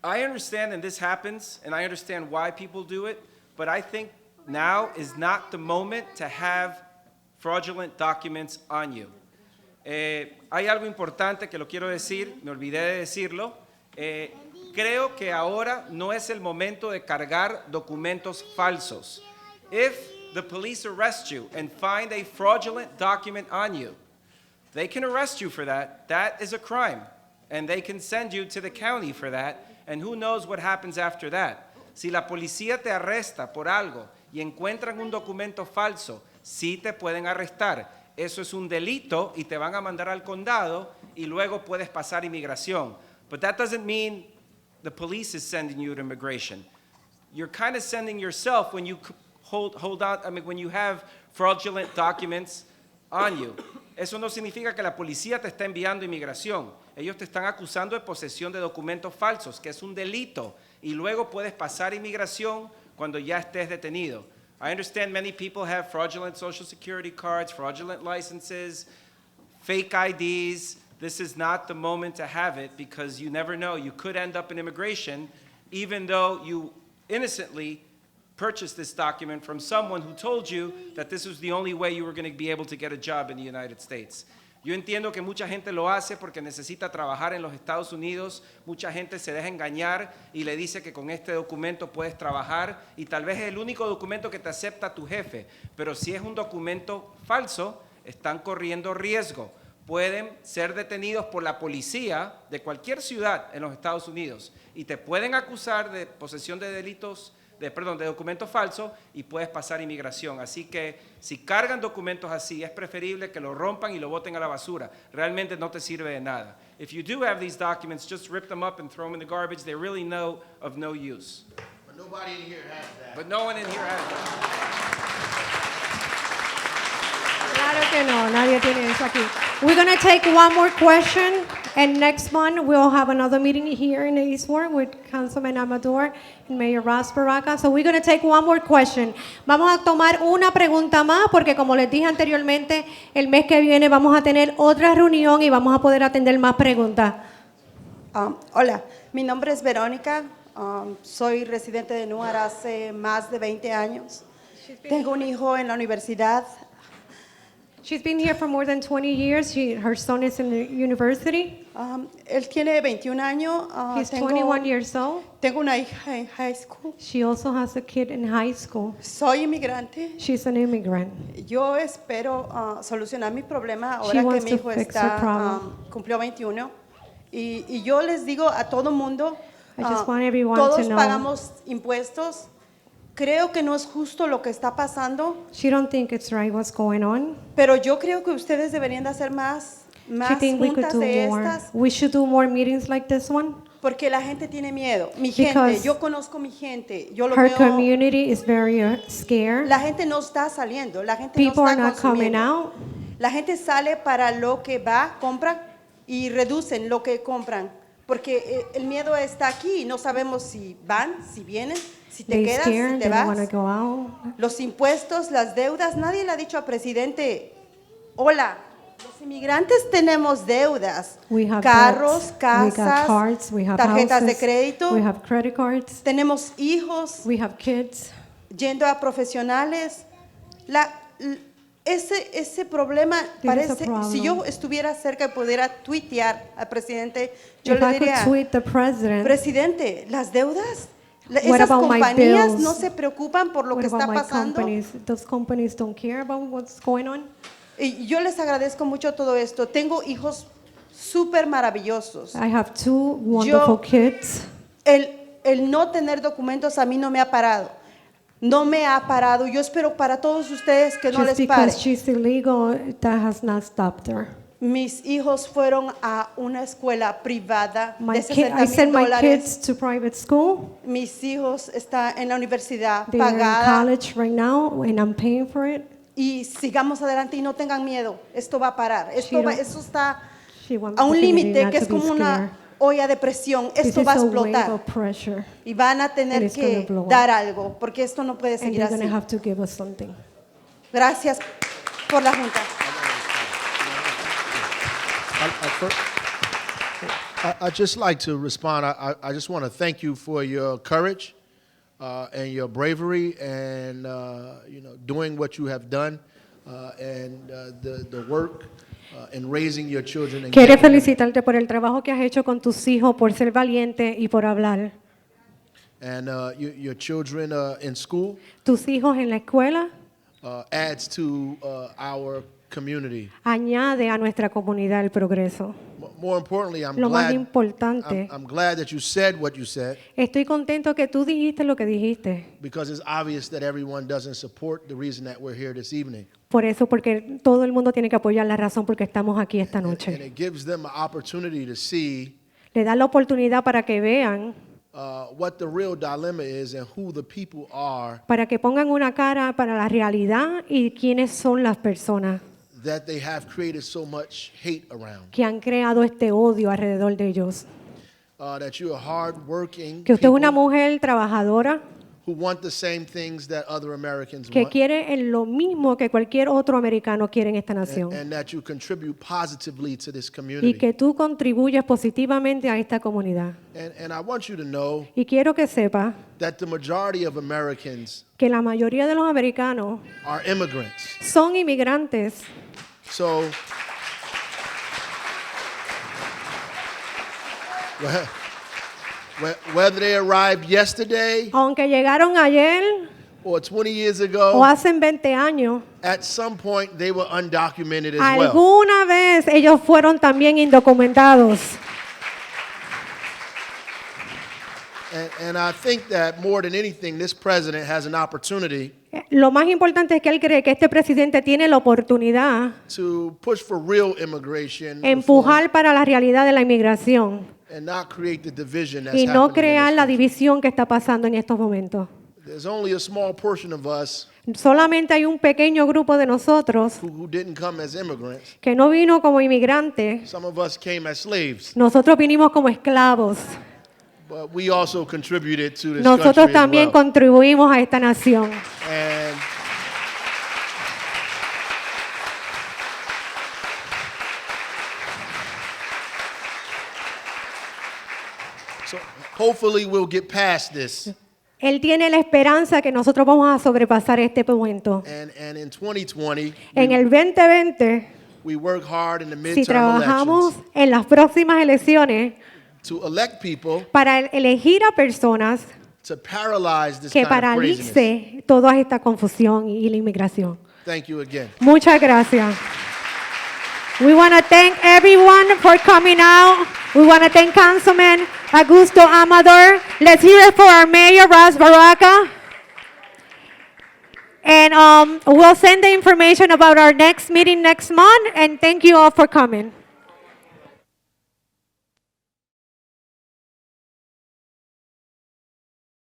Speaker 5: I understand and this happens, and I understand why people do it, but I think now is not the moment to have fraudulent documents on you. Hay algo importante que lo quiero decir, me olvidé de decirlo. Creo que ahora no es el momento de cargar documentos falsos. If the police arrest you and find a fraudulent document on you, they can arrest you for that. That is a crime. And they can send you to the county for that. And who knows what happens after that. Si la policía te arresta por algo y encuentran un documento falso, sí te pueden arrestar. Eso es un delito y te van a mandar al condado y luego puedes pasar inmigración. But that doesn't mean the police is sending you to immigration. You're kind of sending yourself when you when you have fraudulent documents on you. Eso no significa que la policía te está enviando inmigración. Ellos te están acusando de posesión de documentos falsos, que es un delito, y luego puedes pasar inmigración cuando ya estés detenido. I understand many people have fraudulent social security cards, fraudulent licenses, fake IDs. This is not the moment to have it because you never know. You could end up in immigration even though you innocently purchased this document from someone who told you that this was the only way you were going to be able to get a job in the United States. Yo entiendo que mucha gente lo hace porque necesita trabajar en los Estados Unidos, mucha gente se deja engañar y le dice que con este documento puedes trabajar y tal vez es el único documento que te acepta tu jefe, pero si es un documento falso, están corriendo riesgo. Pueden ser detenidos por la policía de cualquier ciudad en los Estados Unidos y te pueden acusar de posesión de delitos, de documentos falsos y puedes pasar inmigración. Así que si cargan documentos así, es preferible que lo rompan y lo boten a la basura. Realmente no te sirve de nada. If you do have these documents, just rip them up and throw them in the garbage. They really know of no use.
Speaker 3: But nobody in here has that.
Speaker 5: But no one in here has that.
Speaker 1: Claro que no, nadie tiene eso aquí. We're going to take one more question, and next month we'll have another meeting here in the East Ward with Councilman Amador and Mayor Ross Baraka. So we're going to take one more question. Vamos a tomar una pregunta más porque como les dije anteriormente, el mes que viene vamos a tener otra reunión y vamos a poder atender más preguntas.
Speaker 19: Hola, mi nombre es Verónica, soy residente de Newark hace más de 20 años. Tengo un hijo en la universidad.
Speaker 1: She's been here for more than 20 years. Her son is in the university.
Speaker 19: Él tiene 21 años.
Speaker 1: He's 21 years old.
Speaker 19: Tengo una hija en high school.
Speaker 1: She also has a kid in high school.
Speaker 19: Soy inmigrante.
Speaker 1: She's an immigrant.
Speaker 19: Yo espero solucionar mi problema
Speaker 1: She
Speaker 19: ahora que
Speaker 1: wants
Speaker 19: mi
Speaker 1: to
Speaker 19: hijo
Speaker 1: fix her problem.
Speaker 19: cumplió 21. Y yo les digo a todo mundo,
Speaker 1: I just want everyone
Speaker 19: todos
Speaker 1: to know.
Speaker 19: pagamos impuestos. Creo que no es justo lo que está pasando.
Speaker 1: She don't think it's right what's going on.
Speaker 19: Pero yo creo que ustedes deberían de hacer más
Speaker 1: She think we could
Speaker 19: juntas
Speaker 1: do
Speaker 19: de
Speaker 1: more.
Speaker 19: estas,
Speaker 1: We should do more meetings like this one.
Speaker 19: porque la gente tiene miedo. Mi
Speaker 1: Because
Speaker 19: gente, yo conozco mi gente, yo lo
Speaker 1: Her
Speaker 19: veo.
Speaker 1: community is very scared.
Speaker 19: La gente no está saliendo, la gente
Speaker 1: People
Speaker 19: no
Speaker 1: are
Speaker 19: está
Speaker 1: not coming
Speaker 19: consumiendo.
Speaker 1: out.
Speaker 19: La gente sale para lo que va, compra y reducen lo que compran, porque el miedo está aquí. No sabemos si van, si vienen, si te
Speaker 1: They
Speaker 19: quedas,
Speaker 1: scared,
Speaker 19: si te
Speaker 1: they don't want
Speaker 19: vas.
Speaker 1: to go out.
Speaker 19: Los impuestos, las deudas, nadie le ha dicho al presidente, hola, los inmigrantes tenemos deudas,
Speaker 1: We have
Speaker 19: carros,
Speaker 1: debts. We got
Speaker 19: casas,
Speaker 1: cards, we have
Speaker 19: tarjetas de
Speaker 1: houses,
Speaker 19: crédito,
Speaker 1: we have credit cards,
Speaker 19: tenemos hijos,
Speaker 1: we have kids.
Speaker 19: yendo a profesionales. Ese problema
Speaker 1: There is a
Speaker 19: parece,
Speaker 1: problem.
Speaker 19: si yo estuviera cerca y pudiera tuitear al presidente, yo
Speaker 1: If
Speaker 19: le
Speaker 1: I could
Speaker 19: diría,
Speaker 1: tweet the president,
Speaker 19: presidente, las deudas,
Speaker 1: What
Speaker 19: esas
Speaker 1: about my
Speaker 19: compañías
Speaker 1: bills?
Speaker 19: no se preocupan por lo
Speaker 1: what
Speaker 19: que está
Speaker 1: about my
Speaker 19: pasando.
Speaker 1: companies? Those companies don't care about what's going on.
Speaker 19: Y yo les agradezco mucho todo esto. Tengo hijos súper maravillosos.
Speaker 1: I have two wonderful kids.
Speaker 19: El no tener documentos a mí no me ha parado. No me ha parado. Yo espero para todos ustedes que no
Speaker 1: Just
Speaker 19: les pare.
Speaker 1: because she's illegal, that has not stopped her.
Speaker 19: Mis hijos fueron a una escuela privada de
Speaker 1: I sent my
Speaker 19: $60,000.
Speaker 1: kids to private school.
Speaker 19: Mis hijos están en la universidad
Speaker 1: They are in
Speaker 19: pagada
Speaker 1: college right now, and I'm paying for it.
Speaker 19: y sigamos adelante y no tengan miedo. Esto va a parar. Esto está
Speaker 1: She wants
Speaker 19: a
Speaker 1: the
Speaker 19: un
Speaker 1: community
Speaker 19: límite
Speaker 1: not
Speaker 19: que
Speaker 1: to
Speaker 19: es
Speaker 1: be
Speaker 19: como una
Speaker 1: scared.
Speaker 19: olla de presión.
Speaker 1: This
Speaker 19: Esto
Speaker 1: is
Speaker 19: va a
Speaker 1: a wave
Speaker 19: explotar
Speaker 1: of pressure,
Speaker 19: y van a
Speaker 1: and
Speaker 19: tener
Speaker 1: it's gonna
Speaker 19: que
Speaker 1: blow up.
Speaker 19: dar algo porque esto no puede
Speaker 1: and
Speaker 19: seguir
Speaker 1: they're going
Speaker 19: así.
Speaker 1: to have to give us something.
Speaker 19: Gracias por la junta.
Speaker 3: I'd just like to respond. I just want to thank you for your courage and your bravery and doing what you have done and the work in raising your children. And
Speaker 1: Quiero
Speaker 3: getting them-
Speaker 1: felicitarte por el trabajo que has hecho con tus hijos, por ser valiente y por hablar.
Speaker 3: and your children in school
Speaker 1: Tus hijos en la escuela
Speaker 3: adds to our community.
Speaker 1: añade a nuestra comunidad el progreso.
Speaker 3: More importantly,
Speaker 1: Lo más importante,
Speaker 3: I'm glad that you said what you said
Speaker 1: estoy contento que tú dijiste lo que dijiste.
Speaker 3: because it's obvious that everyone doesn't support the reason that we're here this evening.
Speaker 1: Por eso, porque todo el mundo tiene que apoyar la razón porque estamos aquí esta
Speaker 3: And
Speaker 1: noche.
Speaker 3: it gives them an opportunity to see
Speaker 1: Le da la oportunidad para que vean,
Speaker 3: what the real dilemma is and who the people are
Speaker 1: para que pongan una cara para la realidad y quiénes son las personas
Speaker 3: that they have created so much hate around.
Speaker 1: que han creado este odio alrededor de ellos.
Speaker 3: That you're hardworking
Speaker 1: Que usted es una
Speaker 3: people
Speaker 1: mujer trabajadora
Speaker 3: who want the same things that other Americans
Speaker 1: que
Speaker 3: want,
Speaker 1: quiere en lo mismo que cualquier otro americano quiere en esta nación.
Speaker 3: and that you contribute positively to this
Speaker 1: Y
Speaker 3: community.
Speaker 1: que tú contribuyes positivamente a esta comunidad.
Speaker 3: And I want you to know
Speaker 1: Y quiero que sepa
Speaker 3: that the majority of Americans
Speaker 1: que la mayoría de los americanos
Speaker 3: are immigrants.
Speaker 1: son inmigrantes.
Speaker 3: So, whether they arrived yesterday
Speaker 1: Aunque llegaron ayer
Speaker 3: or 20 years
Speaker 1: o
Speaker 3: ago,
Speaker 1: hacen 20 años,
Speaker 3: at some point they were undocumented as well.
Speaker 1: alguna vez ellos fueron también indocumentados.
Speaker 3: And I think that more than anything, this president has an opportunity
Speaker 1: Lo más importante es que él cree que este presidente tiene la oportunidad
Speaker 3: to push for real immigration
Speaker 1: de empujar para la realidad de la inmigración
Speaker 3: and not create the division that's
Speaker 1: y no
Speaker 3: happening in
Speaker 1: crear
Speaker 3: this
Speaker 1: la
Speaker 3: country.
Speaker 1: división que está pasando en estos momentos.
Speaker 3: There's only a small portion of us
Speaker 1: Solamente hay un pequeño grupo de nosotros
Speaker 3: who didn't come as immigrants.
Speaker 1: que no vino como inmigrantes.
Speaker 3: Some of us came as slaves,
Speaker 1: Nosotros vinimos como esclavos.
Speaker 3: but we also contributed to this
Speaker 1: Nosotros
Speaker 3: country as
Speaker 1: también
Speaker 3: well.
Speaker 1: contribuimos a esta nación.
Speaker 3: And so hopefully we'll get past this.
Speaker 1: Él tiene la esperanza que nosotros vamos a sobrepasar este momento.
Speaker 3: And in 2020,
Speaker 1: En el 2020,
Speaker 3: we work hard in the
Speaker 1: si
Speaker 3: midterm
Speaker 1: trabajamos
Speaker 3: elections
Speaker 1: en las próximas elecciones
Speaker 3: to elect people
Speaker 1: para elegir a personas
Speaker 3: to paralyze this
Speaker 1: que
Speaker 3: kind of craziness.
Speaker 1: paralice toda esta confusión y la inmigración.
Speaker 3: Thank you again.
Speaker 1: Muchas gracias. We want to thank everyone for coming out. We want to thank Councilman Augusto Amador. Let's hear it for our mayor, Baraka. And we'll send the information about our next meeting next month. And thank you all for coming.